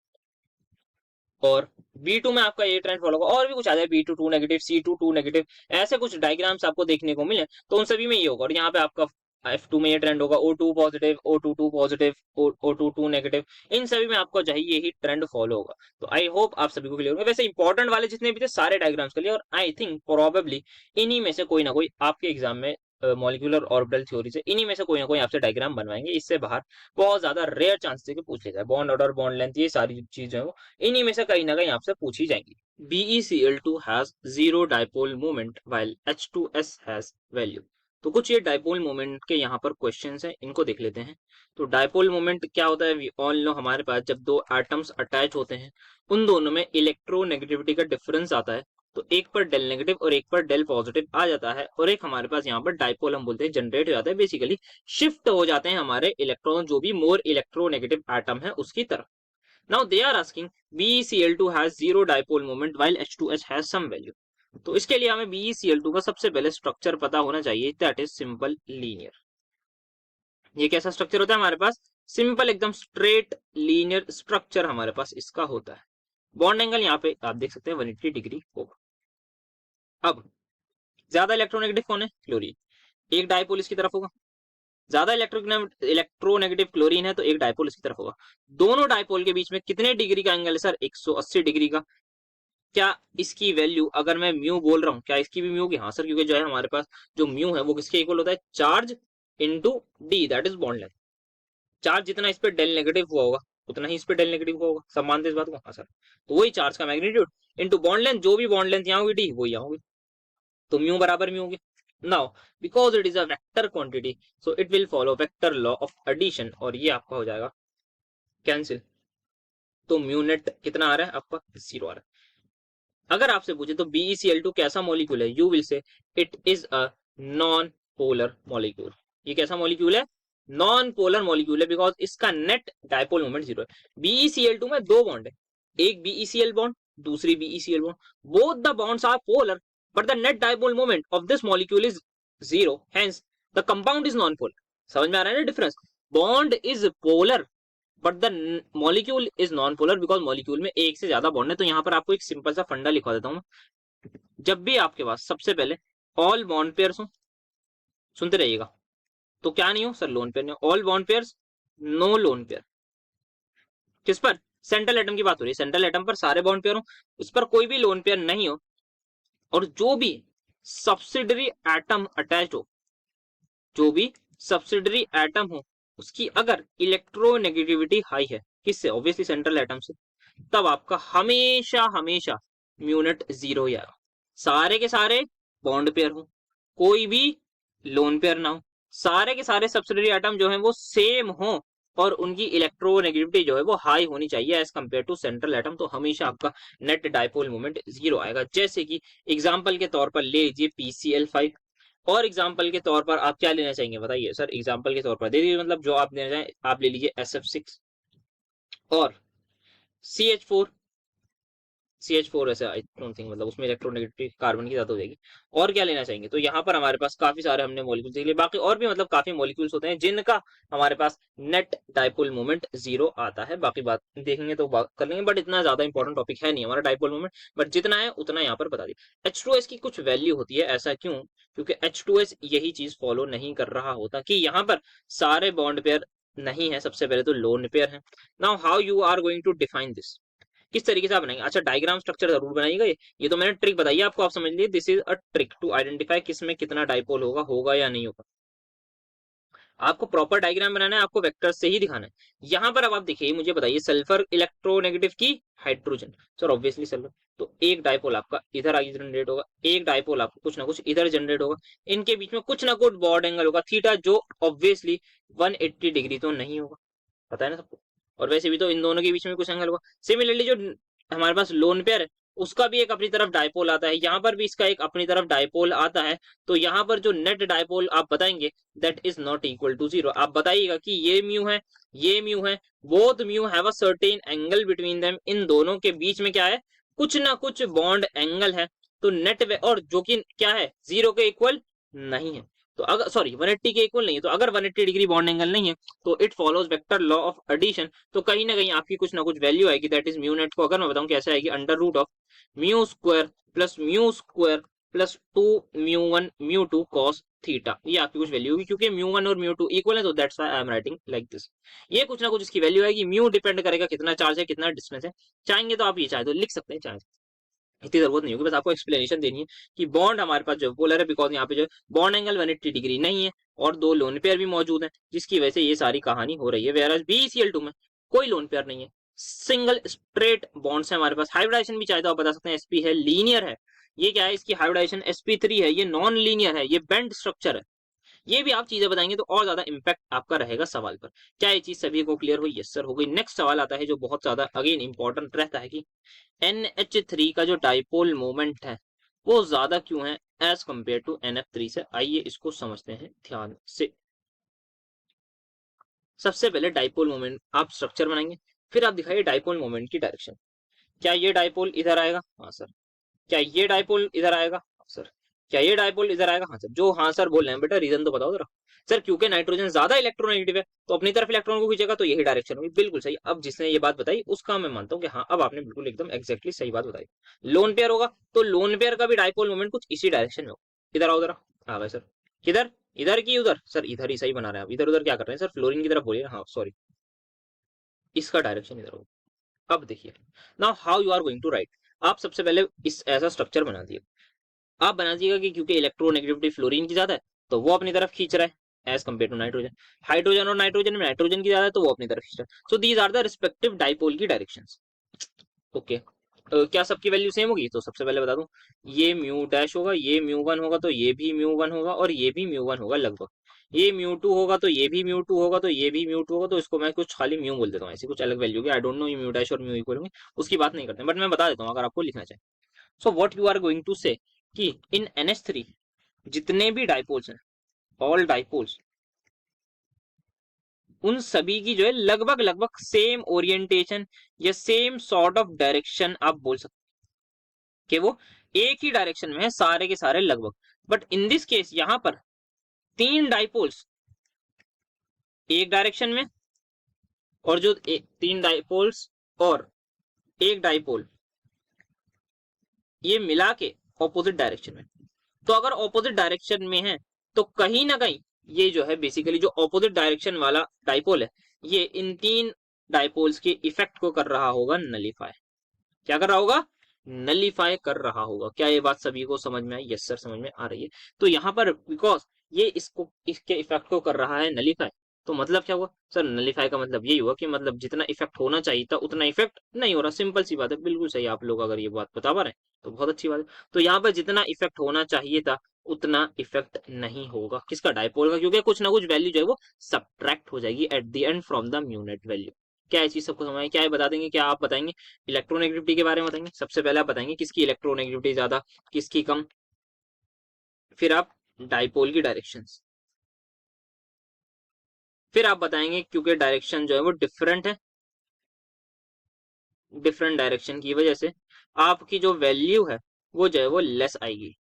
और B2 में आपका ये ट्रेंड फॉलो होगा। और भी कुछ आ जाए, B2 2 नेगेटिव, C2 2 नेगेटिव, ऐसे कुछ डायग्राम्स आपको देखने को मिले तो उन सभी में ये होगा। और यहाँ पे आपका F2 में ये ट्रेंड होगा, O2 positive, O2 2 positive, O2 2 negative, इन सभी में आपको चाहिए यही ट्रेंड फॉलो होगा। तो आई होप आप सभी को क्लियर होगा। वैसे इंपॉर्टेंट वाले जितने भी थे सारे डायग्राम्स के लिए, और आई थिंक प्रोबेबली इन्हीं में से कोई ना कोई आपके एग्जाम में मॉलिक्यूलर ऑर्बिटल थ्योरी से इन्हीं में से कोई ना कोई आपसे डायग्राम बनवाएंगे। इससे बाहर बहुत ज्यादा रेयर चांस है कि पूछ लिया जाए। बॉन्ड ऑर्डर, बॉन्ड लेंथ, ये सारी चीजें वो इन्हीं में से कहीं ना कहीं आपसे पूछी जाएंगी। BeCl2 has zero dipole moment while H2S has value। तो कुछ ये डाइपोल मोमेंट के यहाँ पर क्वेश्चंस हैं, इनको देख लेते हैं। तो डाइपोल मोमेंट क्या होता है, वी ऑल नो, हमारे पास जब दो एटम्स अटैच होते हैं उन दोनों में इलेक्ट्रोनेगेटिविटी का डिफरेंस आता है। तो एक पर डेल नेगेटिव और एक पर डेल पॉजिटिव आ जाता है, और एक हमारे पास यहाँ पर डाइपोल हम बोलते हैं जनरेट हो जाता है। बेसिकली शिफ्ट हो जाते हैं हमारे इलेक्ट्रॉन जो भी मोर इलेक्ट्रोनेगेटिव एटम है उसकी तरफ। Now they are asking BeCl2 has zero dipole moment while H2S has some value। तो इसके लिए हमें BeCl2 का सबसे पहले स्ट्रक्चर पता होना चाहिए, दैट इज सिंपल लीनियर। ये कैसा स्ट्रक्चर होता है हमारे पास, सिंपल एकदम स्ट्रेट लीनियर स्ट्रक्चर हमारे पास इसका होता है। बॉन्ड एंगल यहाँ पे आप देख सकते हैं 180 डिग्री होगा। अब ज्यादा इलेक्ट्रोनेगेटिव कौन है, क्लोरीन, एक डायपोल इसकी तरफ होगा। ज्यादा इलेक्ट्रोनेगेटिव क्लोरीन है तो एक डायपोल इसकी तरफ होगा। दोनों डायपोल के बीच में कितने डिग्री का एंगल है सर, 180 डिग्री का। क्या इसकी वैल्यू अगर मैं म्यू बोल रहा हूँ, क्या इसकी भी म्यू होगी, हाँ सर, क्योंकि जो है हमारे पास जो म्यू है वो किसके इक्वल होता है, charge into D, that is bond length. Charge जितना इस पे डेल नेगेटिव हुआ होगा उतना ही इस पे डेल नेगेटिव हुआ होगा, सब मानते हैं इस बात को, हाँ सर। तो वही चार्ज का मैग्नीट्यूड इनटू बॉन्ड लेंथ, जो भी बॉन्ड लेंथ यहाँ होगी डी वो यहाँ होगी, तो म्यू बराबर म्यू होगी। Now because it is a vector quantity so it will follow vector law of addition, और ये आपका हो जाएगा कैंसिल। तो म्यू नेट कितना आ रहा है आपका, 0 आ रहा है। अगर आपसे पूछे तो BeCl2 कैसा मॉलिक्यूल है, you will say it is a non polar molecule. ये कैसा मॉलिक्यूल है, नॉन पोलर मॉलिक्यूल है, बिकॉज इसका नेट डायपोल मोमेंट 0 है। BeCl2 में दो बॉन्ड है, एक BeCl बॉन्ड, दूसरी BeCl bond, both the bonds are polar but the net dipole moment of this molecule is 0, hence the compound is non polar. समझ में आ रहा है ना difference, bond is polar but the molecule is non polar because molecule में एक से ज्यादा बॉन्ड है। तो यहाँ पर आपको एक सिंपल सा फंडा लिखवा देता हूँ, जब भी आपके पास सबसे पहले ऑल बॉन्ड पेयर्स हो, सुनते रहिएगा, तो क्या नहीं हो सर, लोन पेयर नहीं हो, all bond pairs no lone pair, किस पर, सेंट्रल एटम की बात हो रही है, सेंट्रल एटम पर सारे बॉन्ड पेयर हो, उस पर कोई भी लोन पेयर नहीं हो, और जो भी सब्सिडरी एटम अटैच हो, जो भी सब्सिडरी एटम हो, उसकी अगर इलेक्ट्रोनेगेटिविटी हाई है, किससे? ऑब्वियसली सेंट्रल एटम से, तब आपका हमेशा हमेशा म्यूनेट 0 ही आएगा। सारे के सारे बॉन्ड पेयर हो, कोई भी लोन पेयर ना हो, सारे के सारे सब्सिडरी एटम जो है वो सेम हो, और उनकी इलेक्ट्रोनेगेटिविटी जो है वो हाई होनी चाहिए as compare to central atom, तो हमेशा आपका नेट डायपोल मोमेंट 0 आएगा। जैसे कि एग्जांपल के तौर पर ले लीजिए PCl5, और एग्जाम्पल के तौर पर आप क्या लेना चाहेंगे बताइए सर? एग्जाम्पल के तौर पर दे दीजिए, मतलब जो आप लेना चाहें, आप ले लीजिए SF6 और CH4। CH4 ऐसे आई डोंट थिंक, मतलब उसमें इलेक्ट्रोनेगेटिविटी कार्बन की ज्यादा हो जाएगी। और क्या लेना चाहेंगे? तो यहाँ पर हमारे पास काफी सारे हमने मॉलिक्यूल्स देख लिए, बाकी और भी मतलब काफी मॉलिक्यूल्स होते हैं जिनका हमारे पास नेट डायपोल मोमेंट 0 आता है। बाकी बात देखेंगे तो बात कर लेंगे, बट इतना ज्यादा इंपॉर्टेंट टॉपिक है नहीं हमारा डायपोल मोमेंट, बट जितना है उतना यहाँ पर बता दिया। H2S की कुछ वैल्यू होती है, ऐसा क्यों? क्योंकि H2S यही चीज फॉलो नहीं कर रहा होता कि यहाँ पर सारे बॉन्ड पेयर नहीं है, सबसे पहले तो लोन पेयर है। Now how you are going to define this, किस तरीके से आप बनाएंगे? अच्छा, डायग्राम स्ट्रक्चर जरूर बनाइएगा। ये तो मैंने ट्रिक बताई है आपको, आप समझ लीजिए this is a trick to identify किस में कितना डायपोल होगा, होगा या नहीं होगा। आपको प्रॉपर डायग्राम बनाना है, आपको वेक्टर से ही दिखाना है। यहाँ पर अब आप देखिए, मुझे बताइए सल्फर इलेक्ट्रोनेगेटिव की हाइड्रोजन, सर ऑब्वियसली सल्फर, तो एक डायपोल आपका इधर आगे जनरेट होगा, एक डायपोल आपको कुछ ना कुछ इधर जनरेट होगा, इनके बीच में कुछ ना कुछ बॉन्ड एंगल होगा थीटा, जो ऑब्वियसली 180 डिग्री तो नहीं होगा, पता है ना सबको। और वैसे भी तो इन दोनों के बीच में कुछ एंगल होगा। सिमिलरली जो हमारे पास लोन पेयर है, उसका भी एक अपनी तरफ डायपोल आता है, यहाँ पर भी इसका एक अपनी तरफ डायपोल आता है। तो यहाँ पर जो नेट डायपोल आप बताएंगे that is not equal to 0। आप बताइएगा कि ये म्यू है, ये म्यू है, both mu have a certain angle between them, इन दोनों के बीच में क्या है? कुछ ना कुछ बॉन्ड एंगल है। तो नेट और जो कि क्या है? 0 के इक्वल नहीं है। तो अगर सॉरी 180 के इक्वल नहीं है, तो अगर 180 डिग्री बॉन्ड एंगल नहीं है, तो it follows vector law of addition, तो कहीं ना कहीं आपकी कुछ ना कुछ वैल्यू आएगी, दैट इज म्यू नेट को अगर मैं बताऊं कैसे आएगी, under root of mu square plus 2 mu one mu two cos theta, ये आपकी कुछ वैल्यू होगी, क्योंकि म्यू1 और म्यू2 इक्वल है, तो that's why I am writing like this. ये कुछ ना कुछ इसकी वैल्यू आएगी। म्यू डिपेंड करेगा कितना चार्ज है, कितना डिस्टेंस है। चाहेंगे तो आप ये चाहे तो लिख सकते हैं, चाहे इतनी जरूरत नहीं होगी, बस आपको एक्सप्लेनेशन देनी है कि बॉन्ड हमारे पास जो पोलर है, बिकॉज यहाँ पे जो बॉन्ड एंगल 180 डिग्री नहीं है, और दो लोन पेयर भी मौजूद हैं, जिसकी वजह से ये सारी कहानी हो रही है। वेयर BeCl2 में कोई लोन पेयर नहीं है, सिंगल स्ट्रेट बॉन्ड्स है हमारे पास। हाइब्रिडाइजेशन भी चाहे तो आप बता सकते हैं sp है, लीनियर है। ये क्या है? इसकी हाइब्रिडाइजेशन sp3 है, ये नॉन लीनियर है, ये बेंड स्ट्रक्चर है। ये भी आप चीजें बताएंगे तो और ज्यादा इंपैक्ट आपका रहेगा सवाल पर। क्या ये चीज सभी को क्लियर हुई? यस सर हो गई। नेक्स्ट सवाल आता है जो बहुत ज्यादा अगेन इंपॉर्टेंट रहता है कि NH3 का जो डाइपोल मोमेंट है वो ज्यादा क्यों है एज कंपेयर टू NF3 से? आइए इसको समझते हैं ध्यान से। सबसे पहले डाइपोल मोमेंट आप स्ट्रक्चर बनाएंगे, फिर आप दिखाइए डाइपोल मोमेंट की डायरेक्शन। क्या ये डाइपोल इधर आएगा? हाँ सर। क्या ये डाइपोल इधर आएगा? हाँ सर। क्या ये डाइपोल इधर आएगा? हाँ सर। जो हाँ सर बोल रहे हैं बेटा, रीजन तो बताओ जरा। सर क्योंकि नाइट्रोजन ज्यादा इलेक्ट्रोनेगेटिव है, तो अपनी तरफ इलेक्ट्रॉन को खींचेगा, तो यही डायरेक्शन होगी। बिल्कुल सही। अब जिसने ये बात बताई उसका मैं मानता हूँ कि हाँ अब आपने बिल्कुल एकदम एग्जैक्टली सही बात बताई। लोन पेयर होगा तो लोन पेयर का भी डाइपोल मोमेंट कुछ इसी डायरेक्शन में होगा। इधर आओ जरा। हाँ भाई सर। किधर? इधर की उधर? सर इधर ही सही बना रहे हैं आप। इधर उधर क्या कर रहे हैं सर? फ्लोरीन की तरफ बोलिए। हाँ सॉरी, इसका डायरेक्शन इधर होगा। अब देखिए, now how you are going to write. आप सबसे पहले इस ऐसा स्ट्रक्चर बना दिए। आप बना दीजिएगा कि क्योंकि इलेक्ट्रोनेगेटिविटी फ्लोरीन की ज्यादा है, तो वो अपनी तरफ खींच रहा है as compare to nitrogen. Hydrogen और नाइट्रोजन में नाइट्रोजन की ज्यादा है, तो वो अपनी तरफ खींच रहा है। So these are the respective dipole की डायरेक्शंस। ओके, क्या सबकी वैल्यू सेम होगी? तो सबसे पहले बता दूं, ये म्यू डैश होगा, ये म्यू1 होगा, तो ये भी म्यू1 होगा, और ये भी म्यू1 होगा लगभग। ये म्यू2 होगा, तो ये भी म्यू2 होगा, तो ये भी म्यू2 होगा। तो इसको मैं कुछ खाली म्यू बोल देता हूँ, ऐसी कुछ अलग वैल्यू की आई डोंट नो ये म्यू डैश और म्यू इक्वल होंगे, उसकी बात नहीं करते, बट मैं बता देता हूँ अगर आपको लिखना चाहिए। So what you are going to say कि इन NH3 जितने भी डाइपोल्स हैं, ऑल डाइपोल्स, उन सभी की जो है लगभग लगभग सेम ओरिएंटेशन या सेम सॉर्ट ऑफ डायरेक्शन आप बोल सकते हैं कि वो एक ही डायरेक्शन में है सारे के सारे लगभग। बट इन दिस केस यहां पर तीन डाइपोल्स एक डायरेक्शन में, और जो तीन डाइपोल्स और एक डाइपोल ये मिला के ऑपोजिट डायरेक्शन में। तो अगर ऑपोजिट डायरेक्शन में है तो कहीं ना कहीं ये जो है बेसिकली जो ऑपोजिट डायरेक्शन वाला डाइपोल है, ये इन तीन डायपोल्स के इफेक्ट को कर रहा होगा नलीफाई। क्या कर रहा होगा? नलीफाई कर रहा होगा। क्या ये बात सभी को समझ में आई? यस सर, समझ में आ रही है। तो यहाँ पर बिकॉज ये इसके इफेक्ट को कर रहा है नलीफाई, तो मतलब क्या हुआ सर? नलीफाई का मतलब यही हुआ कि मतलब जितना इफेक्ट होना चाहिए था उतना इफेक्ट नहीं हो रहा। सिंपल सी बात है, बिल्कुल सही। आप लोग अगर ये बात बता पा रहे हैं तो बहुत अच्छी बात है। तो यहाँ पर जितना इफेक्ट होना चाहिए था उतना इफेक्ट नहीं होगा। किसका? डायपोल का, क्योंकि कुछ ना कुछ वैल्यू जो है वो सब्ट्रैक्ट हो जाएगी at the end from the mu net value. क्या है चीज सबको समझ में? क्या है बता देंगे? क्या आप बताएंगे? इलेक्ट्रोनेगेटिविटी के बारे में बताएंगे। सबसे पहले आप बताएंगे किसकी इलेक्ट्रोनेगेटिविटी ज्यादा, किसकी कम, फिर आप डायपोल की डायरेक्शंस, फिर आप बताएंगे क्योंकि डायरेक्शन जो है वो डिफरेंट है, डिफरेंट डायरेक्शन की वजह से आपकी जो वैल्यू है वो जो है वो लेस आएगी।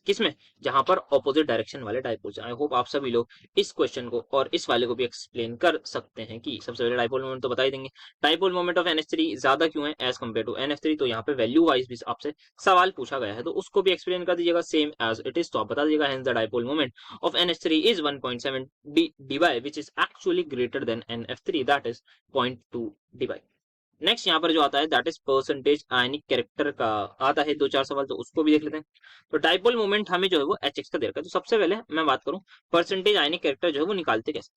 किसमें? जहां पर ऑपोजिट डायरेक्शन वाले डायपोल्स। आई होप आप सभी लोग इस क्वेश्चन को और इस वाले को भी एक्सप्लेन कर सकते हैं कि सबसे पहले डायपोल मोमेंट तो बता ही देंगे। डायपोल मोमेंट ऑफ NH3 ज्यादा क्यों है एज कम्पेयर टू NF3? तो यहाँ पे वैल्यू वाइज भी आपसे सवाल पूछा गया है, तो उसको भी एक्सप्लेन कर दीजिएगा सेम एज इट इज। तो आप बता दीजिएगा hence the dipole moment of NH3 is 1.7 dy which is actually greater than NF3, that is 0.2 dy। Next यहाँ पर जो आता है that is percentage ionic character का आता है। दो चार सवाल तो उसको भी देख लेते हैं। तो डायपोल मोमेंट हमें जो है वो HX का दे रखा है। तो सबसे पहले मैं बात करूं परसेंटेज आयनिक कैरेक्टर जो है वो निकालते कैसे,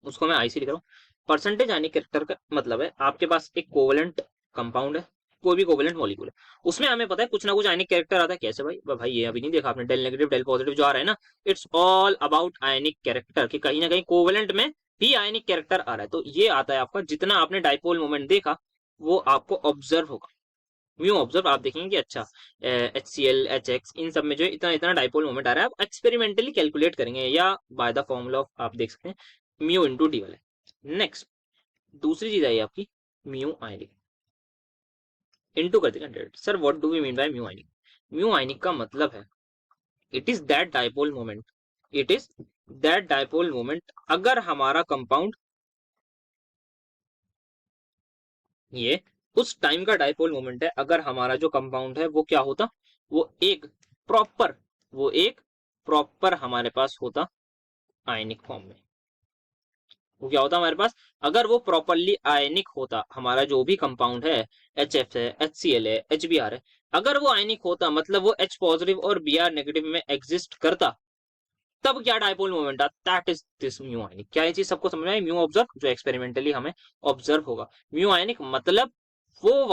उसको मैं IC लिख रहा हूँ। परसेंटेज आयनिक कैरेक्टर का मतलब है आपके पास एक कोवलेंट कंपाउंड है, कोई भी कोवलेंट मॉलिक्यूल है, उसमें हमें पता है कुछ ना कुछ आयनिक कैरेक्टर आता है। कैसे भाई? भाई ये अभी नहीं देखा आपने, डेल नेगेटिव डेल पॉजिटिव जो आ रहा है ना, it's all about ionic character, कि कहीं ना कहीं कोवलेंट में भी आयनिक कैरेक्टर आ रहा है। तो ये आता है आपका, जितना आपने डायपोल मोमेंट देखा वो आपको ऑब्जर्व होगा। म्यू ऑब्जर्व आप देखेंगे कि अच्छा HCl HX इन सब में जो है इतना इतना डायपोल मोमेंट आ रहा है। आप एक्सपेरिमेंटली कैलकुलेट करेंगे या बाय द फॉर्मूला ऑफ आप देख सकते हैं म्यू इंटू डी वाले। नेक्स्ट दूसरी चीज आई आपकी म्यू आयनिक इंटू कर देगा 100। Sir what do we mean by mu ionic? Mu ionic का मतलब है it is that dipole moment, it is that dipole moment अगर हमारा कंपाउंड, ये उस टाइम का डायपोल मोमेंट है अगर हमारा जो कंपाउंड है वो क्या होता, वो एक प्रॉपर, वो एक प्रॉपर हमारे पास होता आयनिक फॉर्म में। वो क्या होता हमारे पास? अगर वो प्रॉपरली आयनिक होता, हमारा जो भी कंपाउंड है HF है HCl है HBr है, अगर वो आयनिक होता मतलब वो H पॉजिटिव और Br नेगेटिव में एग्जिस्ट करता, तब क्या डायपोल मोमेंट आता? दैट इज दिस म्यू आयनिक। क्या ये चीज सबको समझ में आई? म्यू ऑब्जर्व जो एक्सपेरिमेंटली हमें ऑब्जर्व होगा। म्यू आयनिक मतलब वो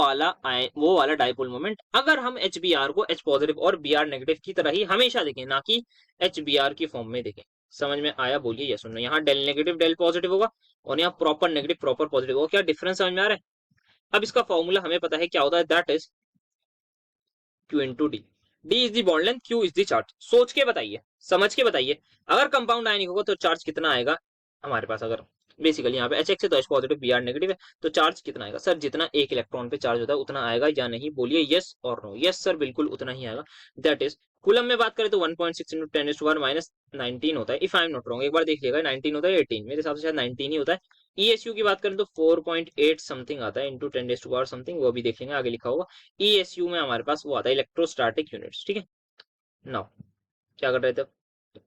वाला डायपोल मोमेंट अगर हम HBr को H पॉजिटिव और Br नेगेटिव की तरह ही हमेशा देखें, ना कि HBr की फॉर्म में देखें। समझ में आया? बोलिए यस और नो। यहाँ डेल नेगेटिव डेल पॉजिटिव होगा और यहाँ प्रॉपर नेगेटिव प्रॉपर पॉजिटिव होगा। क्या डिफरेंस समझ में आ रहा है? अब इसका फॉर्मूला हमें पता है क्या होता है, that is Q into D. D is the bond length, Q is the charge. सोच के बताइए, समझ के बताइए, अगर कंपाउंड आयनिक होगा तो चार्ज कितना आएगा हमारे पास? अगर बेसिकली यहाँ पे HX है तो H पॉजिटिव Br नेगेटिव है, तो चार्ज कितना आएगा? सर जितना एक इलेक्ट्रॉन पे चार्ज होता है उतना आएगा या नहीं? बोलिए यस और नो। यस सर, बिल्कुल उतना ही आएगा। दैट इज कूलम में बात करें तो 1.6 इंटू 10⁻⁻19 होता है। If I am not wrong, एक बार देख लिएगा 19 होता है 18, मेरे हिसाब से शायद 19 ही होता है। ESU की बात करें तो 4.8 समथिंग आता है इंटू 10⁻⁻⁻ समथिंग, वो भी देख लेंगे, आगे लिखा होगा। ESU में हमारे पास वो आता है इलेक्ट्रोस्टैटिक यूनिट्स। ठीक है, नाउ क्या कर रहे थे?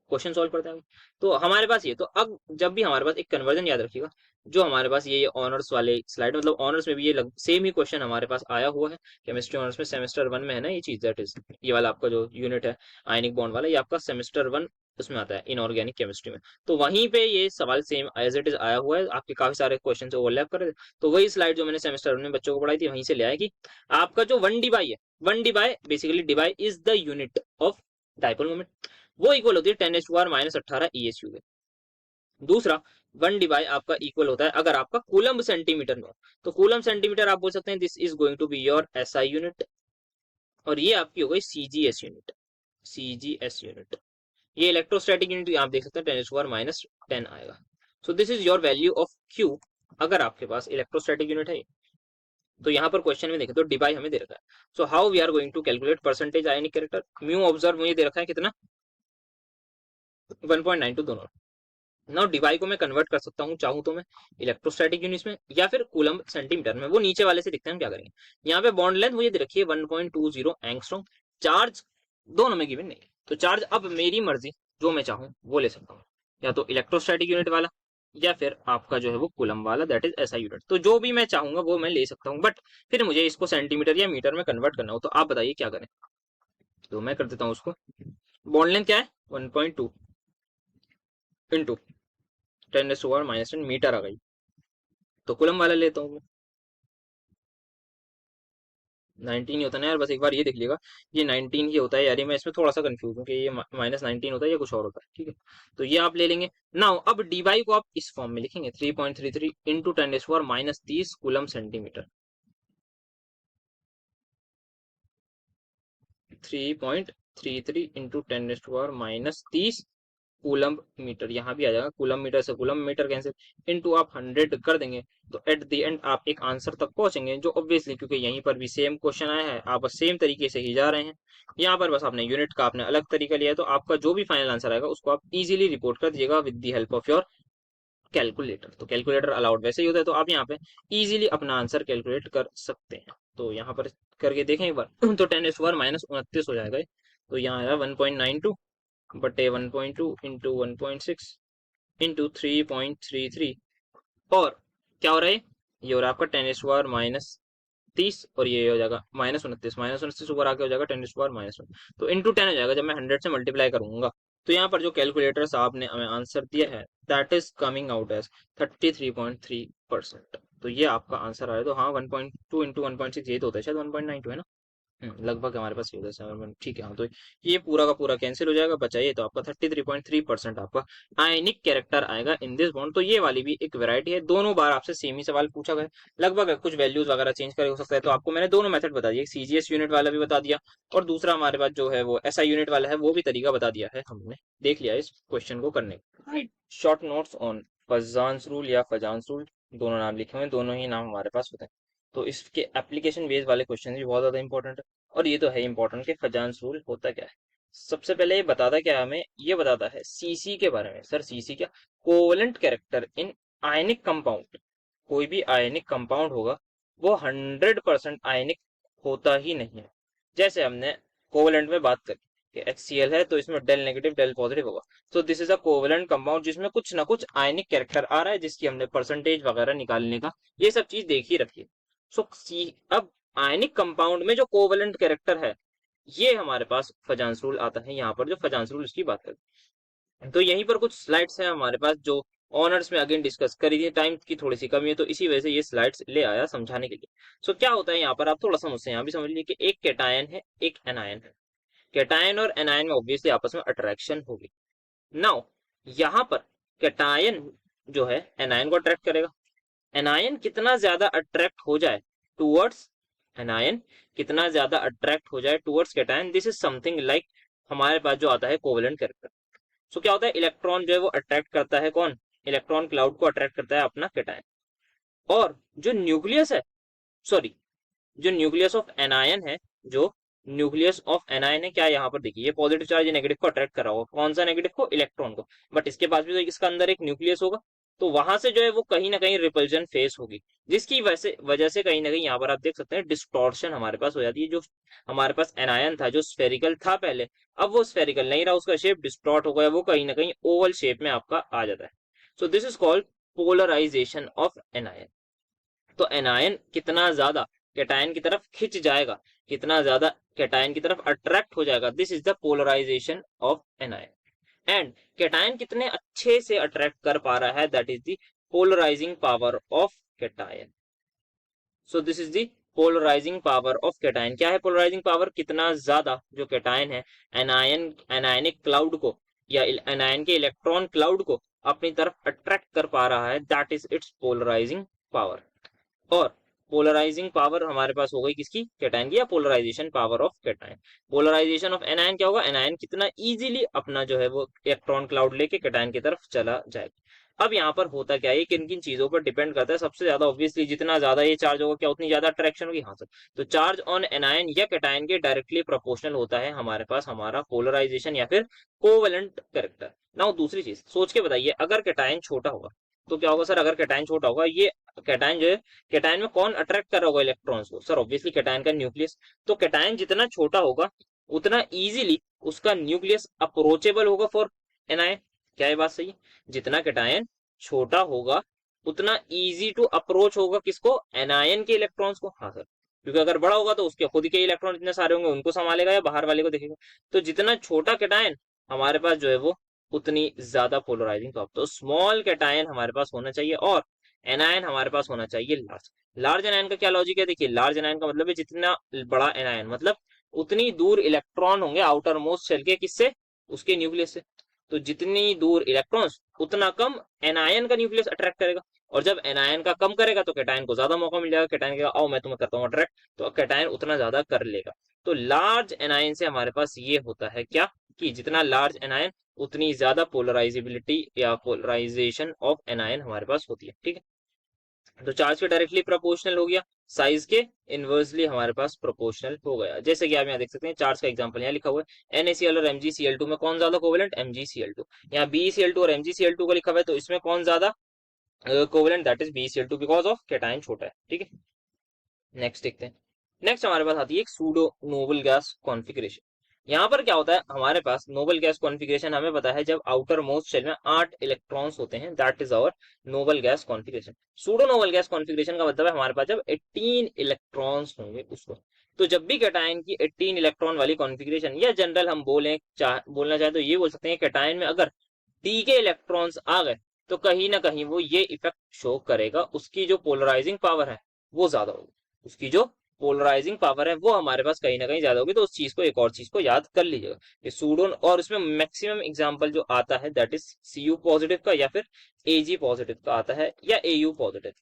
क्वेश्चन सॉल्व करते हैं। तो हमारे पास ये, तो अब जब भी हमारे पास एक कन्वर्जन, याद रखिएगा, जो हमारे पास ये ऑनर्स वाले स्लाइड, मतलब ऑनर्स में भी ये सेम ही क्वेश्चन हमारे पास आया हुआ है केमिस्ट्री ऑनर्स में, सेमेस्टर 1 में है ना ये चीज। दैट इज ये वाला आपका जो यूनिट है आयनिक बॉन्ड वाला, ये आपका सेमेस्टर 1 उसमें आता है इनऑर्गेनिक केमिस्ट्री में। तो वहीं पे ये सवाल सेम एज इट इज आया हुआ है, आपके काफी सारे क्वेश्चन से ओवरलैप कर रहे थे। तो वही स्लाइड जो मैंने सेमेस्टर 1 में बच्चों को पढ़ाई थी वहीं से ले आया कि आपका जो 1 डी बाई है, 1 D by basically D by is the unit of dipole moment, वो इक्वल होती है 10⁻⁻18 ESU के। दूसरा 1 डिवाई आपका इक्वल होता है अगर आपका कूलम्ब सेंटीमीटर में हो, तो कूलम्ब सेंटीमीटर आप बोल सकते हैं this is going to be your SI unit, और ये आपकी हो गई CGS यूनिट, CGS यूनिट। ये इलेक्ट्रोस्टैटिक यूनिट आप देख सकते हैं 10⁻10 आएगा। So this is your value of Q अगर आपके पास इलेक्ट्रोस्टैटिक यूनिट है। तो यहाँ पर क्वेश्चन में देखें तो डिवाई हमें दे रखा है। So how we are going to calculate percentage ionic character? Mu observe मुझे दे रखा है कितना, 1.92 दोनों। नाउ डिवाई को मैं कन्वर्ट कर सकता हूँ चाहूँ तो मैं इलेक्ट्रोस्टैटिक यूनिट्स में या फिर कूलम्ब सेंटीमीटर में। वो नीचे वाले से दिखते हैं, हम क्या करेंगे। यहाँ पे बॉन्ड लेंथ मुझे दे रखी है 1.20 एंगस्ट्रॉम, चार्ज दोनों में गिवन नहीं है, तो चार्ज अब मेरी मर्जी जो मैं चाहूँ वो ले सकता हूँ, या तो इलेक्ट्रोस्टैटिक यूनिट वाला या फिर आपका जो है वो कूलम वाला, दैट इज एसआई यूनिट। तो जो भी मैं चाहूंगा वो मैं ले सकता हूँ, बट फिर मुझे इसको सेंटीमीटर या मीटर में कन्वर्ट करना हो, तो आप बताइए क्या करें। तो मैं कर देता हूँ उसको। बॉन्ड लेंथ क्या है 1.2 इंटू 10⁻⁻10 मीटर आ गई। तो कूलम वाला लेता हूँ मैं। 19 ही होता है ना यार, बस एक बार ये देख लीजिएगा, ये 19 ही होता है यार। ये मैं इसमें थोड़ा सा कंफ्यूज हूँ कि ये -19 होता है या कुछ और होता है, ठीक है। तो ये आप ले लेंगे। नाउ अब डी वाई को आप इस फॉर्म में लिखेंगे 3.33 into 10⁻⁻30 coulomb centimetre. 3.33 into 10⁻⁻30 coulomb metre, यहाँ भी आ जाएगा कूलम मीटर से कूलम मीटर कैंसिल, इनटू आप 100 कर देंगे। तो एट द एंड आप एक आंसर तक पहुंचेंगे, जो ऑब्वियसली क्योंकि यहीं पर भी सेम क्वेश्चन आया है, आप बस सेम तरीके से ही जा रहे हैं। यहाँ पर बस आपने यूनिट का आपने अलग तरीका लिया है, तो आपका जो भी फाइनल आंसर आएगा उसको आप इजीली रिपोर्ट कर दीजिएगा with the help of your calculator. तो कैलकुलेटर अलाउड वैसे ही होता है, तो आप यहाँ पे इजीली अपना आंसर कैलकुलेट कर सकते हैं। तो यहाँ पर करके देखें एक बार तो 10⁻⁻29 हो जाएगा। तो यहाँ आएगा 1.92 बटे 1.2 इंटू 1.6 इंटू 3.33। और क्या हो रहा है, ये हो रहा है आपका 10⁻⁻30, और ये हो जाएगा -29 ऊपर आके हो जाएगा 10⁻⁻1। तो इंटू 10 हो जाएगा जब मैं 100 से मल्टीप्लाई करूंगा। तो यहाँ पर जो कैलकुलेटर साहब ने हमें आंसर दिया है, that is coming out as 33.3%। तो ये आपका आंसर आ रहा है। तो हाँ 1.2 इंटू 1.6 ये तो होता है शायद 1.92 है ना। लगभग हमारे पास ये होता है 7, ठीक है। हाँ तो ये पूरा का पूरा कैंसिल हो जाएगा, बचा ये तो आपका 33.3% आपका आयनिक कैरेक्टर आएगा इन दिस बॉन्ड। तो ये वाली भी एक वैरायटी है, दोनों बार आपसे सेम ही सवाल पूछा गया, लगभग कुछ वैल्यूज वगैरह चेंज कर हो सकता है। तो आपको मैंने दोनों मेथड बता दिया, सीजीएस यूनिट वाला भी बता दिया, और दूसरा हमारे पास जो है वो एसआई यूनिट वाला है, वो भी तरीका बता दिया है, हमने देख लिया इस क्वेश्चन को करने का। Right, short notes on फजान्स rule या फजान्स रूल, दोनों नाम लिखे हुए हैं, दोनों ही नाम हमारे पास होते हैं। तो इसके एप्लीकेशन बेस्ड वाले क्वेश्चन भी बहुत ज्यादा इंपॉर्टेंट है। और ये तो है इंपॉर्टेंट कि फजान्स रूल होता क्या है। सबसे पहले ये बताता क्या है हमें, ये बताता है सीसी के बारे में। सर सीसी क्या, covalent character in ionic compound. कोई भी आयनिक कंपाउंड होगा वो 100% आयनिक होता ही नहीं है। जैसे हमने कोवलेंट में बात करी कि HCl है तो इसमें डेल नेगेटिव डेल पॉजिटिव होगा। तो this is a covalent compound जिसमें कुछ ना कुछ आयनिक कैरेक्टर आ रहा है, जिसकी हमने परसेंटेज वगैरह निकालने का ये सब चीज देख ही रखी है। सो अब आयनिक कंपाउंड में जो कोवलेंट कैरेक्टर है, ये हमारे पास फजान्स रूल आता है। यहाँ पर जो फजान्स रूल इसकी बात करते हैं, तो यहीं पर कुछ स्लाइड्स हैं हमारे पास जो ऑनर्स में अगेन डिस्कस करी थी। टाइम की थोड़ी सी कमी है तो इसी वजह से ये स्लाइड्स ले आया समझाने के लिए। सो क्या होता है यहाँ पर, आप थोड़ा सा मुझसे यहाँ भी समझ लीजिए कि एक कैटायन है एक एनायन है। कैटायन और एनायन में ऑब्वियसली आपस में अट्रैक्शन होगी। नाउ यहाँ पर कैटायन जो है एनायन को अट्रैक्ट करेगा। एनायन कितना ज्यादा अट्रैक्ट हो जाए टूवर्ड्स एनायन कितना ज्यादा अट्रैक्ट हो जाए towards cation, this is something like हमारे पास जो आता है कोवेलेंट कैरेक्टर। सो क्या होता है, इलेक्ट्रॉन जो है वो अट्रैक्ट करता है कौन, इलेक्ट्रॉन क्लाउड को अट्रैक्ट करता है अपना कैटायन। और जो न्यूक्लियस है, सॉरी जो न्यूक्लियस ऑफ एनायन है, जो न्यूक्लियस ऑफ एनायन है, क्या यहाँ पर देखिए ये पॉजिटिव चार्ज नेगेटिव को अट्रैक्ट कर रहा होगा, कौन सा नेगेटिव को, इलेक्ट्रॉन को। बट इसके पास भी तो इसका अंदर एक न्यूक्लियस होगा, तो वहां से जो है वो कहीं ना कहीं रिपल्जन फेस होगी, जिसकी वजह से कहीं ना कहीं यहाँ पर आप देख सकते हैं डिस्टॉर्शन हमारे पास हो जाती है। जो हमारे पास एनायन था जो स्फेरिकल था पहले, अब वो स्फेरिकल नहीं रहा, उसका शेप डिस्टॉर्ट हो गया, वो कहीं ना कहीं ओवल शेप में आपका आ जाता है। So this is called polarisation of anion. तो एनायन कितना ज्यादा कैटायन की तरफ खिंच जाएगा, कितना ज्यादा कैटायन की तरफ अट्रैक्ट हो जाएगा, this is the polarisation of anion. And cation कितने अच्छे से अट्रैक्ट कर पा रहा है, that is the polarising power of cation. So this is the polarising power of cation. क्या है पोलराइजिंग पावर, कितना ज्यादा जो कैटायन है एनायनिक क्लाउड को या एनायन के इलेक्ट्रॉन क्लाउड को अपनी तरफ अट्रैक्ट कर पा रहा है, that is its polarising power. और पोलराइजिंग पावर हमारे पास हो गई किसकी, कैटायन की, या polarisation power of cation. Polarisation of anion क्या होगा, एनायन कितना इजीली अपना जो है वो इलेक्ट्रॉन क्लाउड लेके कैटायन की तरफ चला जाएगा। अब यहाँ पर होता क्या है, किन किन चीजों पर डिपेंड करता है, सबसे ज्यादा ऑब्वियसली जितना ज्यादा ये चार्ज होगा क्या उतनी ज्यादा अट्रैक्शन होगी। हाँ सर, तो चार्ज ऑन एनायन या कैटायन के डायरेक्टली प्रोपोर्शनल होता है हमारे पास हमारा पोलराइजेशन या फिर कोवेलेंट कैरेक्टर। नाउ दूसरी चीज सोच के बताइए, अगर कैटायन छोटा होगा तो क्या होगा सर, अगर कैटायन छोटा होगा, ये कैटायन जो है, कैटायन में कौन अट्रैक्ट कर रहा होगा इलेक्ट्रॉन्स को, सर ऑब्वियसली कैटायन का न्यूक्लियस। तो कैटायन जितना छोटा होगा उतना इजीली उसका न्यूक्लियस अप्रोचेबल होगा फॉर एनायन। क्या ये बात सही है, जितना कैटायन छोटा होगा उतना इजी टू अप्रोच होगा किसको, एनायन के इलेक्ट्रॉन्स को। हाँ सर, क्योंकि अगर बड़ा होगा तो उसके खुद के इलेक्ट्रॉन इतने सारे होंगे, उनको संभालेगा या बाहर वाले को देखेगा। तो जितना छोटा कैटायन हमारे पास जो है वो उतनी ज्यादा पोलराइजिंग प्रॉपर्टी। तो स्मॉल कैटायन हमारे पास होना चाहिए और एनायन हमारे पास होना चाहिए लार्ज। लार्ज एनायन का क्या लॉजिक है, देखिए लार्ज एनायन का मतलब है जितना बड़ा एनायन, मतलब उतनी दूर इलेक्ट्रॉन होंगे आउटर मोस्ट शेल के, किससे, उसके न्यूक्लियस से। तो जितनी दूर इलेक्ट्रॉन्स उतना कम एनायन का न्यूक्लियस अट्रैक्ट करेगा, और जब एनायन का कम करेगा तो कैटायन को ज्यादा मौका मिल जाएगा। कैटायन कहेगा आओ मैं तुम्हें करता हूँ अट्रैक्ट, तो कैटायन उतना ज्यादा कर लेगा। तो लार्ज एनायन से हमारे पास ये होता है क्या, कि जितना लार्ज एनायन उतनी ज्यादा पोलराइजेबिलिटी या पोलराइजेशन ऑफ एनायन हमारे पास होती है। ठीक है, तो चार्ज के डायरेक्टली प्रोपोर्शनल हो गया, साइज के इनवर्सली हमारे पास प्रोपोर्शनल हो गया। जैसे कि आप यहाँ देख सकते हैं चार्ज का एग्जांपल यहाँ लिखा हुआ है, NaCl और MgCl2 में कौन ज्यादा कोवेलेंट, MgCl2। यहाँ BeCl2 और MgCl2 का लिखा हुआ है, तो इसमें कौन ज्यादा covalent, that is BeCl2 because of cation छोटा है। ठीक है, नेक्स्ट देखते हैं। नेक्स्ट हमारे पास आती है एक सूडो नोबल गैस कॉन्फ़िगरेशन। यहाँ पर क्या होता है, हमारे पास नोबल गैस कॉन्फ़िगरेशन हमें पता है, जब आउटर मोस्ट शेल में 8 इलेक्ट्रॉन्स होते हैं, that is our noble gas configuration. Pseudo noble gas configuration का मतलब है हमारे पास जब 18 इलेक्ट्रॉन्स होंगे उसको। तो जब भी कैटायन की 18 इलेक्ट्रॉन वाली कॉन्फ़िगरेशन, या जनरल हम बोलना चाहे तो ये बोल सकते हैं कैटायन में अगर डी के इलेक्ट्रॉन्स आ गए तो कहीं ना कहीं वो ये इफेक्ट शो करेगा, उसकी जो पोलराइजिंग पावर है वो ज्यादा होगी, उसकी जो पोलराइजिंग पावर है वो हमारे पास कहीं ना कहीं ज्यादा होगी। तो उस चीज को, एक और चीज को याद कर लीजिएगा, ये सूडो, और इसमें मैक्सिमम एग्जांपल जो आता है दैट इज Cu पॉजिटिव का, या फिर Ag पॉजिटिव का आता है, या Au पॉजिटिव।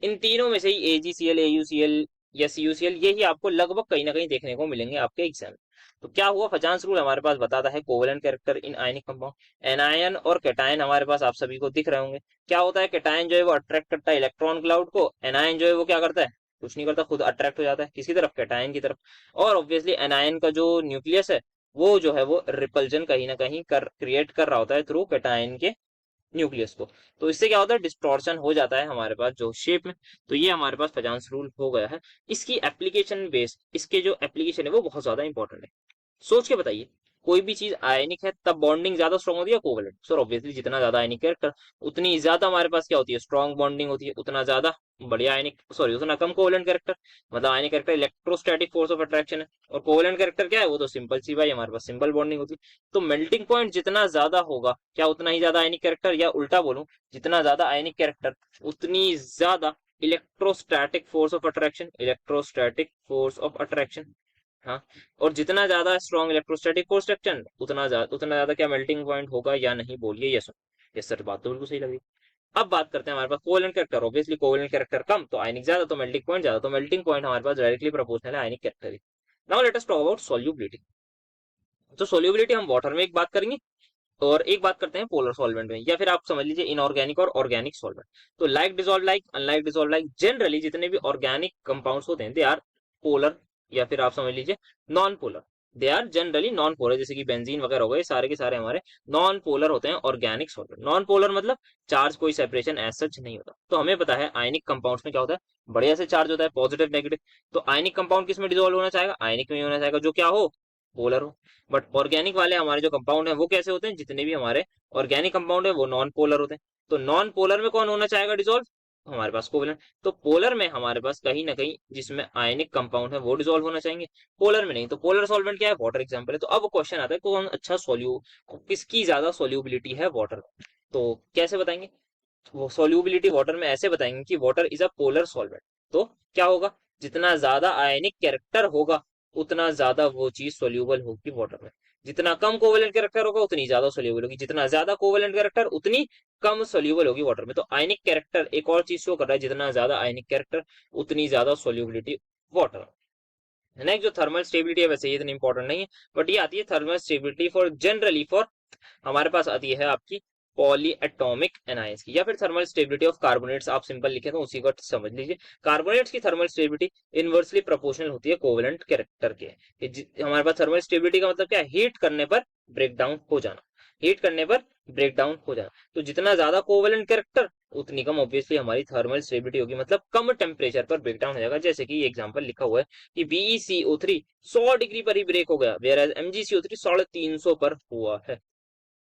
इन तीनों में से ही AgCl, AuCl या CuCl, ये ही आपको लगभग कहीं ना कहीं देखने को मिलेंगे आपके एग्जाम में। तो क्या हुआ, फजांस रूल हमारे पास बताता है covalent character in ionic compound. Anion और कैटायन हमारे पास आप सभी को दिख रहे होंगे। क्या होता है, कैटायन जो है वो अट्रैक्ट करता है इलेक्ट्रॉन क्लाउड को, एनायन जो है वो क्या करता है, कुछ नहीं करता, खुद अट्रैक्ट हो जाता है किसी तरफ, कैटायन की तरफ। और ऑब्वियसली एनायन का जो न्यूक्लियस है वो जो है वो रिपल्जन कहीं ना कहीं क्रिएट कर रहा होता है थ्रू कैटायन के न्यूक्लियस को। तो इससे क्या होता है, डिस्टॉर्शन हो जाता है हमारे पास जो शेप में। तो ये हमारे पास फजांस रूल हो गया है। इसकी एप्लीकेशन बेस, इसके जो एप्लीकेशन है वो बहुत ज्यादा इंपॉर्टेंट है। सोच के बताइए, कोई भी चीज आयनिक है तब बॉन्डिंग ज्यादा स्ट्रॉन्ग होती है कोवेलेंट। सर ऑब्वियसली जितना ज्यादा आयनिक कैरेक्टर उतनी ज्यादा हमारे पास क्या होती है, स्ट्रॉन्ग बॉन्डिंग होती है, उतना ज्यादा बढ़िया आयनिक, सॉरी उतना कम कोवेलेंट कैरेक्टर। मतलब आयनिक character electrostatic force of attraction है, और कोवेलेंट कैरेक्टर क्या है, वो तो सिंपल सी भाई हमारे पास सिंपल बॉन्डिंग होती है। तो मेल्टिंग पॉइंट जितना ज्यादा होगा क्या उतना ही ज्यादा आयनिक कैरेक्टर, या उल्टा बोलूं, जितना ज्यादा आयनिक कैरेक्टर उतनी ज्यादा electrostatic force of attraction, electrostatic force of attraction. हाँ, और जितना ज्यादा स्ट्रॉन्ग इलेक्ट्रोस्टैटिक फोर्स एक्शन उतना ज्यादा क्या मेल्टिंग पॉइंट होगा या नहीं, बोलिए यस। यस सर, बात तो बिल्कुल सही लगी। अब बात करते हैं हमारे पास covalent character. Obviously covalent character कम तो आयनिक ज्यादा, तो मेल्टिंग पॉइंट ज्यादा, तो मेल्टिंग पॉइंट हमारे पास डायरेक्टली प्रोपोर्शनल है आयनिक कैरेक्टर की। Now let us talk about solubility. तो सोल्यूबिलिटी हम वाटर में एक बात करेंगे और एक बात करते हैं पोलर सॉल्वेंट में, या फिर आप समझ लीजिए इनऑर्गेनिक और ऑर्गेनिक सॉल्वेंट। तो like dissolve like, unlike dissolve like, generally जितने भी ऑर्गेनिक कंपाउंड्स होते हैं दे आर पोलर, या फिर आप समझ लीजिए non polar. They are generally non polar, जैसे कि बेंजीन वगैरह हो गए, सारे के सारे हमारे नॉन पोलर होते हैं ऑर्गेनिक सॉल्वेंट। नॉन पोलर मतलब चार्ज कोई सेपरेशन एज सच नहीं होता। तो हमें पता है आयनिक कंपाउंड्स में क्या होता है, बढ़िया से चार्ज होता है, पॉजिटिव नेगेटिव। तो आयनिक कंपाउंड किस में डिजोल्व होना चाहेगा, आयनिक में ही होना चाहेगा, जो क्या हो, पोलर हो। बट ऑर्गेनिक वाले हमारे जो कंपाउंड है वो कैसे होते हैं, जितने भी हमारे ऑर्गेनिक कंपाउंड है वो नॉन पोलर होते हैं। तो नॉन पोलर में कौन होना चाहेगा डिसॉल्व, हमारे पास कोवेलेंट। तो पोलर में हमारे पास कहीं ना कहीं जिसमें आयनिक कंपाउंड है वो डिसॉल्व होना चाहिए, पोलर में नहीं। तो पोलर सॉल्वेंट क्या है, वाटर एग्जांपल है। तो अब क्वेश्चन आता है कौन अच्छा किसकी ज्यादा सोल्यूबिलिटी है वाटर। तो कैसे बताएंगे, वो सोल्यूबिलिटी वाटर में ऐसे बताएंगे कि water is a polar solvent. तो क्या होगा, जितना ज्यादा आयनिक कैरेक्टर होगा उतना ज्यादा वो चीज सोल्यूबल होगी वाटर में। जितना कम कोवेलेंट कैरेक्टर होगा उतनी ज्यादा सोल्यूबल होगी, जितना ज्यादा कोवेलेंट कैरेक्टर उतनी कम सोल्यूबल होगी वाटर में। तो आयनिक कैरेक्टर एक और चीज शो कर रहा है, जितना ज्यादा आयनिक कैरेक्टर उतनी ज्यादा सोल्यूबिलिटी वाटर। नेक्स्ट जो थर्मल स्टेबिलिटी है, वैसे ये इतनी इंपॉर्टेंट नहीं है, बट ये आती है thermal stability for generally for, हमारे पास आती है आपकी पॉली एटॉमिक एनायंस की, या फिर थर्मल स्टेबिलिटी ऑफ कार्बोनेट्स, आप सिंपल लिखे तो उसी को समझ लीजिए। कार्बोनेट्स की थर्मल स्टेबिलिटी इनवर्सली प्रोपोर्शनल होती है कोवेलेंट कैरेक्टर के। हमारे पास थर्मल स्टेबिलिटी का मतलब क्या है, हीट करने पर ब्रेक डाउन हो जाना, हीट करने पर ब्रेक डाउन हो जाना। तो जितना ज्यादा कोवेलेंट कैरेक्टर उतनी कम ऑब्वियसली हमारी थर्मल स्टेबिलिटी होगी, मतलब कम टेम्परेचर पर ब्रेक डाउन हो जाएगा। जैसे कि एग्जांपल लिखा हुआ है कि BeCO3 100 डिग्री पर ही ब्रेक हो गया, वेयर एज MgCO3 350 पर हुआ है।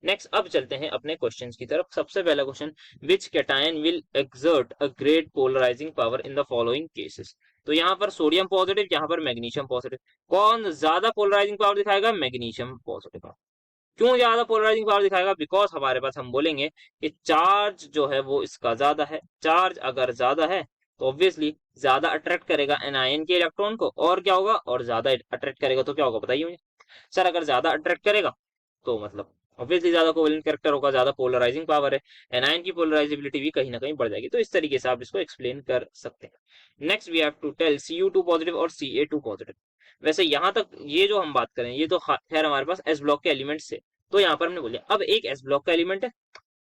नेक्स्ट अब चलते हैं अपने क्वेश्चंस की तरफ। सबसे पहला question, which cation will exert a great polarising power in the following cases. तो यहाँ पर सोडियम पॉजिटिव, यहाँ पर मैग्नीशियम पॉजिटिव। कौन ज्यादा पोलराइजिंग पावर दिखाएगा? Magnesium positive. क्यों ज्यादा पोलराइजिंग पावर दिखाएगा? बिकॉज हमारे पास, हम बोलेंगे कि चार्ज जो है वो इसका ज्यादा है। चार्ज अगर ज्यादा है तो ऑब्वियसली ज्यादा अट्रैक्ट करेगा एनायन के इलेक्ट्रॉन को, और क्या होगा? और ज्यादा अट्रैक्ट करेगा तो क्या होगा बताइए मुझे। सर अगर ज्यादा अट्रैक्ट करेगा तो मतलब ऑब्वियसली ज्यादा कोवेलेंट कैरेक्टर होगा, ज्यादा पोलराइजिंग पावर है, एनायन की पोलराइजेबिलिटी भी कहीं ना कहीं बढ़ जाएगी। तो इस तरीके से आप इसको एक्सप्लेन कर सकते हैं। Next we have to tell Cu2 positive और Ca2 पॉजिटिव। वैसे यहां तक ये जो हम बात करें, ये तो खैर हमारे पास एस ब्लॉक के एलिमेंट से, तो यहाँ पर हमने बोलिए अब एक एस ब्लॉक का एलिमेंट है,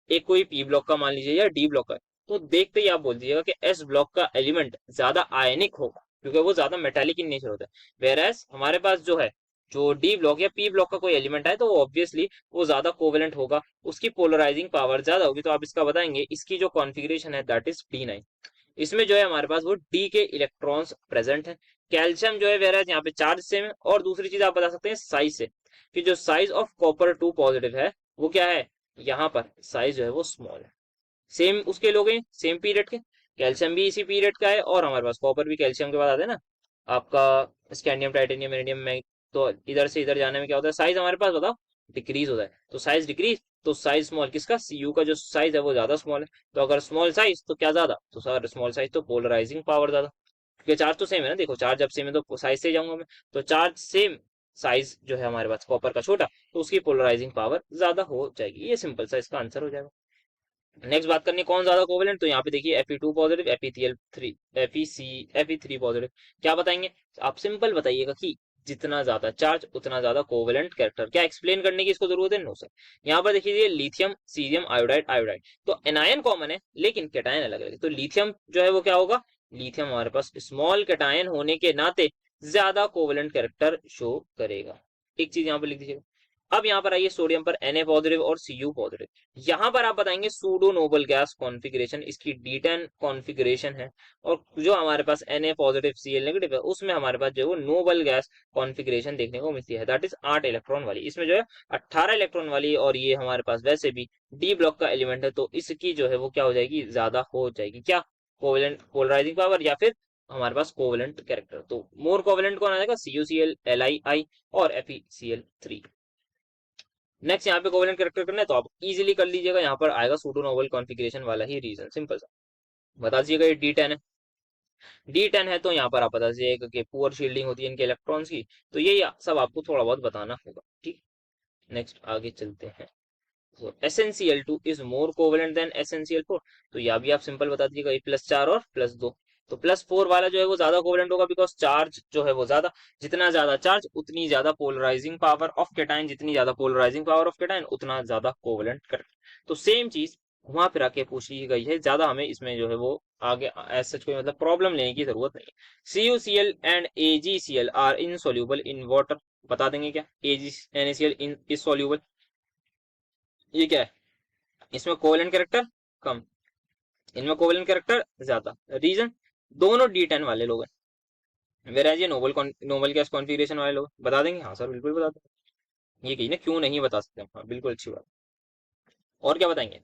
एक कोई पी ब्लॉक का मान लीजिए या डी ब्लॉक का, तो देखते ही आप बोल दीजिएगा कि एस ब्लॉक का एलिमेंट ज्यादा आयनिक होगा क्योंकि वो ज्यादा मेटालिक इन नेचर होता है। वेरएस हमारे पास जो है, जो डी ब्लॉक या पी ब्लॉक का कोई एलिमेंट है तो ऑब्वियसली वो ज्यादा कोवेलेंट होगा, उसकी पोलराइजिंग पावर ज्यादा होगी। तो आप इसका बताएंगे, इसकी जो कॉन्फ़िगरेशन है दैट इज D9। इसमें जो है हमारे पास वो डी के इलेक्ट्रॉन्स प्रेजेंट है। कैल्शियम जो है वेरएस यहाँ पे चार्ज सेम है। और दूसरी चीज आप बता सकते हैं साइज से, कि जो साइज ऑफ कॉपर 2 पॉजिटिव है वो क्या है, यहाँ पर साइज जो है वो स्मॉल है। सेम उसके लोग हैं, सेम पीरियड के, कैल्शियम भी इसी पीरियड का है, और हमारे पास कॉपर भी कैल्शियम के बाद आते हैं ना आपका, स्कैंडियम टाइटेनियम इरिडियम में। तो इधर से इधर जाने में क्या होता है, साइज हमारे पास बताओ डिक्रीज होता है। तो साइज डिक्रीज, तो साइज स्मॉल किसका, Cu का जो साइज है वो ज्यादा स्मॉल है। तो अगर स्मॉल साइज तो क्या ज्यादा, तो सर स्मॉल साइज तो पोलराइजिंग पावर ज्यादा, क्योंकि चार्ज तो सेम है ना। देखो चार्ज जब सेम है तो साइज से जाऊंगा मैं, तो चार्ज सेम, साइज जो है हमारे पास कॉपर का छोटा, तो उसकी पोलराइजिंग पावर ज्यादा हो जाएगी। ये सिंपल सा इसका आंसर हो जाएगा। नेक्स्ट बात करनी है कौन ज्यादा कोवेलेंट, तो यहाँ पे देखिए Fe2 positive, FeCl3, Fe3 positive. क्या बताएंगे आप? सिंपल बताइएगा कि जितना ज्यादा चार्ज उतना ज्यादा कोवेलेंट कैरेक्टर। क्या एक्सप्लेन करने की इसको जरूरत है? No sir. यहाँ पर देखिए लिथियम, सीरियम, आयोडाइड, आयोडाइड, तो एनायन कॉमन है लेकिन कैटायन अलग अलग है। तो लिथियम जो है वो क्या होगा, लिथियम हमारे पास स्मॉल कैटायन होने के नाते ज्यादा कोवेलेंट कैरेक्टर शो करेगा। एक चीज यहाँ पर लिख दीजिएगा। अब यहाँ पर आइए सोडियम पर, Na पॉजिटिव और Cu पॉजिटिव। यहाँ पर आप बताएंगे सूडो नोबल गैस कॉन्फ़िगरेशन, इसकी D10 कॉन्फ़िगरेशन है। और जो हमारे पास Na पॉजिटिव Cl नेगेटिव है उसमें हमारे पास जो है वो नोबल गैस कॉन्फ़िगरेशन देखने को मिलती है, दैट इज 8 इलेक्ट्रॉन वाली। इसमें जो है 18 इलेक्ट्रॉन वाली, और ये हमारे पास वैसे भी डी ब्लॉक का एलिमेंट है, तो इसकी जो है वो क्या हो जाएगी, ज्यादा हो जाएगी। क्या? कोवेलेंट पोलराइजिंग पावर या फिर हमारे पास कोवेलेंट कैरेक्टर। तो मोर कोवेलेंट कौन आ जाएगा, CuCl, Li और FeCl3। नेक्स्ट यहाँ पे कोवेलेंट कैरेक्टर करना है तो आप इजीली कर लीजिएगा, यहाँ पर आएगा सूडो नोबल कॉन्फ़िगरेशन वाला ही रीजन, सिंपल सा बता दीजिएगा। ये D10 है, D10 है तो यहाँ पर आप बता दीजिएगा कि पुअर शील्डिंग होती है इनके इलेक्ट्रॉन्स की। तो ये सब आपको थोड़ा बहुत बताना होगा, ठीक। नेक्स्ट आगे चलते हैं। तो SnCl2 is more covalent then SnCl4। तो यह भी आप सिंपल बता दीजिएगा, ये +4 और +2। तो +4 वाला जो है वो ज्यादा कोवेलेंट होगा, बिकॉज चार्ज जो है वो ज्यादा, जितना ज्यादा चार्ज उतनी ज्यादा पोलराइजिंग पावर ऑफ कैटायन, जितनी ज्यादा पोलराइजिंग पावर ऑफ कैटायन उतना ज्यादा कोवेलेंट करेक्ट। तो सेम चीज घुमा फिरा के पूछी गई है, ज्यादा हमें इसमें जो है वो आगे एज सच कोई मतलब प्रॉब्लम लेने की जरूरत नहीं है। CuCl and AgCl are insoluble in water. बता देंगे क्या, NaCl इज सॉल्यूबल, ये क्या है, इसमें कोवेलेंट कैरेक्टर कम, इनमें कोवेलेंट कैरेक्टर ज्यादा। रीजन, दोनों D10 वाले लोग हैं, वेराज ये नोबल गैस कॉन्फ़िगरेशन वाले लोग। बता देंगे? हाँ सर बिल्कुल बता देंगे। ये कही ना क्यों नहीं बता सकते हम, हाँ बिल्कुल अच्छी बात। और क्या बताएंगे?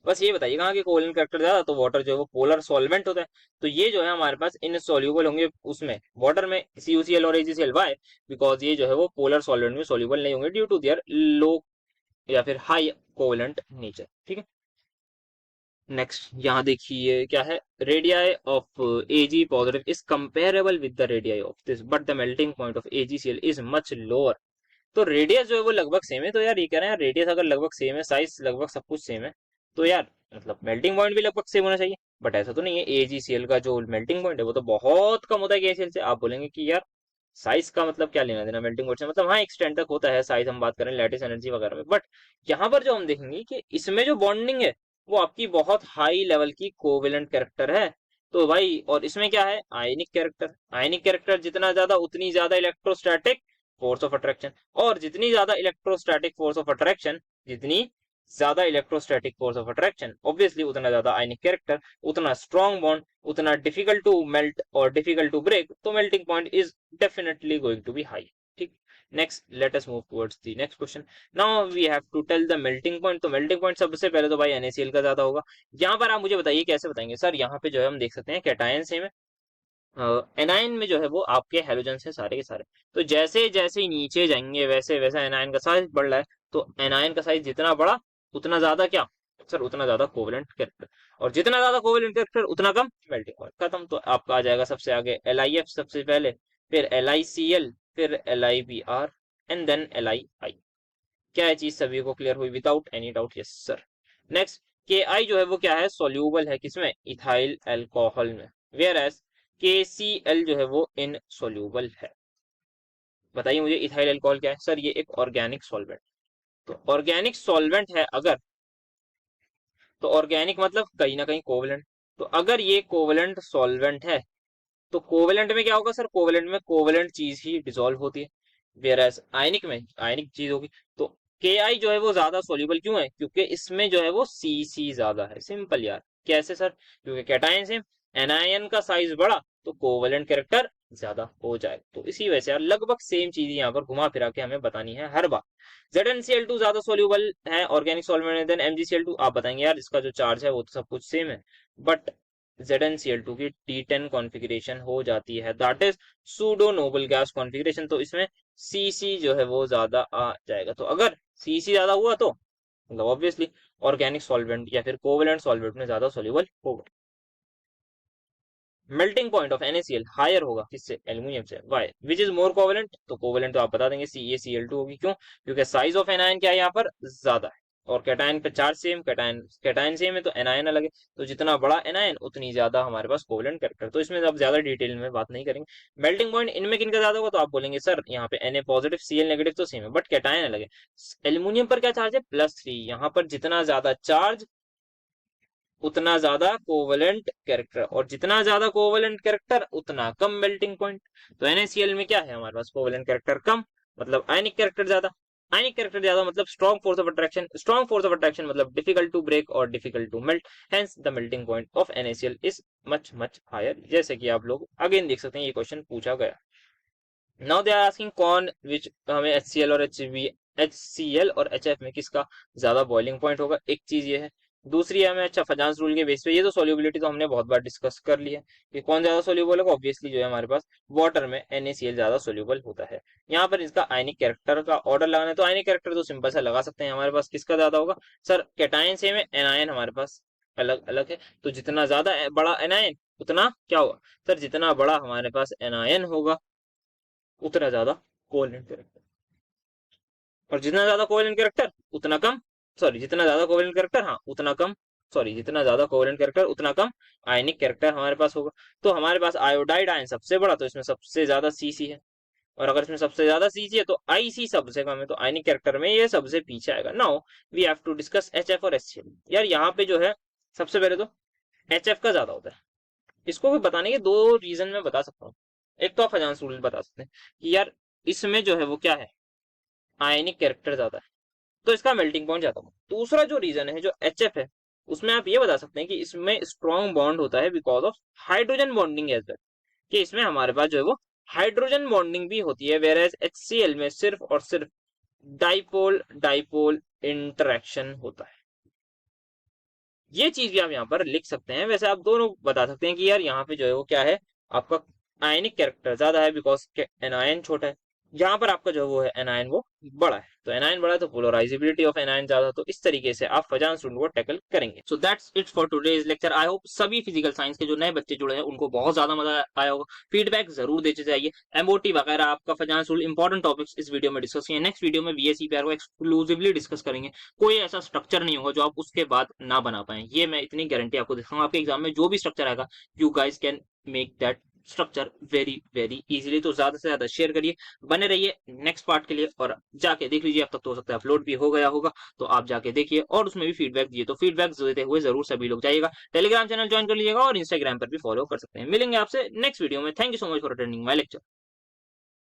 बस ये बताइएगा हाँ कि कोवेलेंट कैरेक्टर ज्यादा तो वाटर जो है वो पोलर सॉल्वेंट होता है। तो ये जो है हमारे पास इनसॉल्यूबल होंगे उसमें, वाटर में, CuCl और AgCl। वाई? बिकॉज ये जो है वो पोलर सॉल्वेंट में सॉल्यूबल नहीं होंगे ड्यू टू देयर लो या फिर हाई कोवेलेंट नेचर, ठीक है। नेक्स्ट यहाँ देखिए क्या है, radii of Ag positive is comparable with the radii of this but the melting point of AgCl is much lower. तो रेडियस जो है वो लगभग सेम है। तो यार ये कह रहे हैं रेडियस अगर लगभग सेम है, साइज लगभग सब कुछ सेम है, तो यार मतलब मेल्टिंग पॉइंट भी लगभग सेम होना चाहिए। बट ऐसा तो नहीं है, AgCl का जो मेल्टिंग पॉइंट है वो तो बहुत कम होता है AgCl से। आप बोलेंगे कि यार साइज का मतलब क्या लेना देना मेल्टिंग पॉइंट से, मतलब हाँ एक्सटेंड तक होता है साइज, हम बात करें लैटिस एनर्जी वगैरह में। बट यहाँ पर जो हम देखेंगे कि इसमें जो बॉन्डिंग है वो आपकी बहुत हाई लेवल की कोवेलेंट कैरेक्टर है। तो भाई और इसमें क्या है, आयनिक कैरेक्टर। आयनिक कैरेक्टर जितना ज्यादा उतनी ज्यादा इलेक्ट्रोस्टैटिक फोर्स ऑफ अट्रैक्शन, और जितनी ज्यादा इलेक्ट्रोस्टैटिक फोर्स ऑफ अट्रैक्शन, जितनी ज्यादा electrostatic force of attraction obviously उतना ज्यादा आयनिक कैरेक्टर, उतना स्ट्रॉन्ग बॉन्ड, उतना डिफिकल्ट टू मेल्ट और डिफिकल्ट टू ब्रेक। तो melting point is definitely going to be high, ठीक। Next let us move towards the next question. Now we have to tell the melting point. तो मेल्टिंग पॉइंट सबसे पहले तो भाई NaCl का ज्यादा होगा। यहाँ पर आप मुझे बताइए कैसे बताएंगे सर। यहाँ पे जो है हम देख सकते हैं कैटायन सेम है, एनायन में जो है वो आपके हेलोजन है सारे के सारे। तो जैसे जैसे ही नीचे जाएंगे वैसे वैसा एनायन का साइज बढ़ रहा है। तो एनायन का साइज जितना बड़ा उतना ज्यादा क्या सर, उतना ज्यादा कोवेलेंट कैरेक्टर, और जितना ज्यादा कोवेलेंट कैरेक्टर उतना कम मेल्टिंग पॉइंट। खत्म। तो आपका आ जाएगा सबसे आगे LiF सबसे पहले, फिर LiCl, फिर LiBr एंड देन LiI। क्या है चीज सभी को क्लियर हुई without any doubt? Yes sir. Next Ki जो है वो क्या है, सोल्यूबल है किसमें, इथाइल अल्कोहल में, वेयर एज KCl जो है वो इनसोल्यूबल है। बताइए मुझे इथाइल अल्कोहल क्या है सर, ये एक ऑर्गेनिक सॉल्वेंट। तो ऑर्गेनिक सॉल्वेंट है अगर, तो ऑर्गेनिक मतलब कहीं ना कहीं कोवेलेंट। तो अगर ये कोवेलेंट सॉल्वेंट है तो कोवेलेंट में क्या होगा सर, कोवेलेंट में कोवेलेंट चीज ही डिसॉल्व होती है, वेयर एज आयनिक में आयनिक चीज होगी। तो Ki जो है वो ज्यादा सोल्यूबल क्यों है, क्योंकि इसमें जो है वो Cc ज्यादा है। सिंपल यार। कैसे सर, क्योंकि कैटायन सेम, एनायन का साइज बड़ा तो कोवेलेंट कैरेक्टर ज्यादा हो जाएगा। तो इसी वजह से यार लगभग सेम चीज यहाँ पर घुमा फिरा के हमें बतानी है हर बार। ZnCl2 ज्यादा सोल्यूबल है ऑर्गेनिक सॉल्वेंट देन MgCl2। आप बताएंगे यार इसका जो चार्ज है वो तो सब कुछ सेम है, बट ZnCl2 की T10 कॉन्फ़िगरेशन हो जाती है, that is pseudo noble gas configuration. तो इसमें Cc जो है वो ज्यादा आ जाएगा। तो अगर Cc ज्यादा हुआ तो मतलब ऑब्वियसली ऑर्गेनिक सॉल्वेंट या फिर कोवेलेंट सॉल्वेंट में ज्यादा सोल्यूबल होगा। Melting point of NaCl higher होगा किससे, एल्यूमिनियम से। Why which is more covalent, तो कोवेलेंट तो आप बता देंगे CaCl2 होगी। क्यों, क्योंकि साइज ऑफ एनायन क्या है यहाँ पर ज्यादा है, और कैटायन पे charge same, cation cation same है तो एनायन अलग है। तो जितना बड़ा एनायन उतनी ज्यादा हमारे पास कोवेलेंट कैरेक्टर। तो इसमें अब ज्यादा डिटेल में बात नहीं करेंगे। मेल्टिंग पॉइंट इनमें किनका ज्यादा होगा, तो आप बोलेंगे सर यहाँ पे Na पॉजिटिव Cl नेगेटिव तो सेम है बट कैटायन अलग है। एल्यूमिनियम पर क्या चार्ज है, +3। यहाँ पर जितना ज्यादा चार्ज उतना ज्यादा कोवेलेंट कैरेक्टर, और जितना ज्यादा कोवेलेंट कैरेक्टर उतना कम मेल्टिंग पॉइंट। तो NaCl में क्या है हमारे पास, कोवेलेंट कैरेक्टर कम मतलब आयनिक कैरेक्टर ज्यादा, आयनिक कैरेक्टर ज्यादा मतलब strong force of attraction, strong force of attraction मतलब डिफिकल्ट टू ब्रेक और difficult to melt, hence the melting point of NaCl is much much higher. जैसे कि आप लोग अगेन देख सकते हैं ये क्वेश्चन पूछा गया। नाउ दे आर आस्किंग कौन विच, हमें HCl और HCl और HF में किसका ज्यादा बॉइलिंग पॉइंट होगा, एक चीज ये है। दूसरी है हमें अच्छा फजांस रूल के बेस पे, ये तो सोल्यूबिलिटी तो हमने बहुत बार डिस्कस कर लिया कि कौन ज्यादा सोल्यूबल होगा। ऑब्वियसली जो है हमारे पास वाटर में NaCl ज्यादा सोल्यूबल होता है। यहाँ पर इसका आयनिक कैरेक्टर का ऑर्डर लगाना है, तो आयनिक कैरेक्टर तो सिंपल सा लगा सकते हैं। हमारे पास किसका ज्यादा होगा सर, कैटायन सेम है, एनायन हमारे पास अलग अलग है। तो जितना ज्यादा बड़ा एनायन उतना क्या होगा सर, जितना बड़ा हमारे पास एनायन होगा उतना ज्यादा कोवेलेंट कैरेक्टर, और जितना ज्यादा कोवेलेंट कैरेक्टर उतना कम, सॉरी जितना ज्यादा कोवेलेंट कैरेक्टर हाँ उतना कम, सॉरी जितना ज्यादा कोवेलेंट कैरेक्टर उतना कम आयनिक कैरेक्टर हमारे पास होगा। तो हमारे पास आयोडाइड आयन सबसे बड़ा, तो इसमें सबसे ज्यादा Cc है, और अगर इसमें सबसे ज्यादा Cc है तो Ic सबसे कम है, तो आयनिक कैरेक्टर में ये सबसे पीछे आएगा। Now we have to discuss HF और HCl। यार यहाँ पे जो है सबसे पहले तो HF का ज्यादा होता है। इसको भी बताने के दो रीजन मैं बता सकता हूँ। एक तो आप फजांस रूल बता सकते हैं कि यार इसमें जो है वो क्या है, आयनिक कैरेक्टर ज्यादा है तो इसका मेल्टिंग पॉइंट ज्यादा होगा। दूसरा जो रीजन है जो HF है उसमें आप ये बता सकते हैं कि इसमें स्ट्रॉन्ग बॉन्ड होता है because of hydrogen bonding as well, कि इसमें हमारे पास जो है वो हाइड्रोजन बॉन्डिंग भी होती है, वेयर एज HCl में सिर्फ और सिर्फ डाइपोल डाइपोल इंटरेक्शन होता है। ये चीज भी आप यहाँ पर लिख सकते हैं। वैसे आप दोनों बता सकते हैं कि यार यहाँ पे जो है वो क्या है, आपका आयनिक कैरेक्टर ज्यादा है बिकॉज एनायन छोटा है, यहाँ पर आपका जो वो है एनायन वो बड़ा है। तो एनायन बड़ा है तो पोलराइजेबिलिटी ऑफ एनायन ज्यादा। तो इस तरीके से आप फजान स्टूडेंट को टैकल करेंगे। So that's it for today's lecture. I hope सभी फिजिकल साइंस के जो नए बच्चे जुड़े हैं उनको बहुत ज्यादा मजा आया होगा। फीडबैक जरूर देते जाइए। MOT वगैरह आपका फजान रूल इंपॉर्टेंट टॉपिक्स इस वीडियो में डिस्कस किए। नेक्स्ट वीडियो में VSEPR को एक्सक्लूसिवली डिस्कस करेंगे। कोई ऐसा स्ट्रक्चर नहीं होगा जो आप उसके बाद ना बना पाए, ये मैं इतनी गारंटी आपको देता हूँ। आपके एग्जाम में जो भी स्ट्रक्चर आएगा you guys can make that structure very very easily. तो ज्यादा से ज्यादा शेयर करिए, बने रहिए नेक्स्ट पार्ट के लिए, और जाके देख लीजिए। अब तक तो हो सकता है अपलोड भी हो गया होगा, तो आप जाके देखिए और उसमें भी फीडबैक दिए। तो फीडबैक देते हुए जरूर सभी लोग जाइएगा, टेलीग्राम चैनल ज्वाइन कर लीजिएगा और इंस्टाग्राम पर भी फॉलो कर सकते हैं। मिलेंगे आपसे नेक्स्ट वीडियो में। Thank you so much for attending my lecture.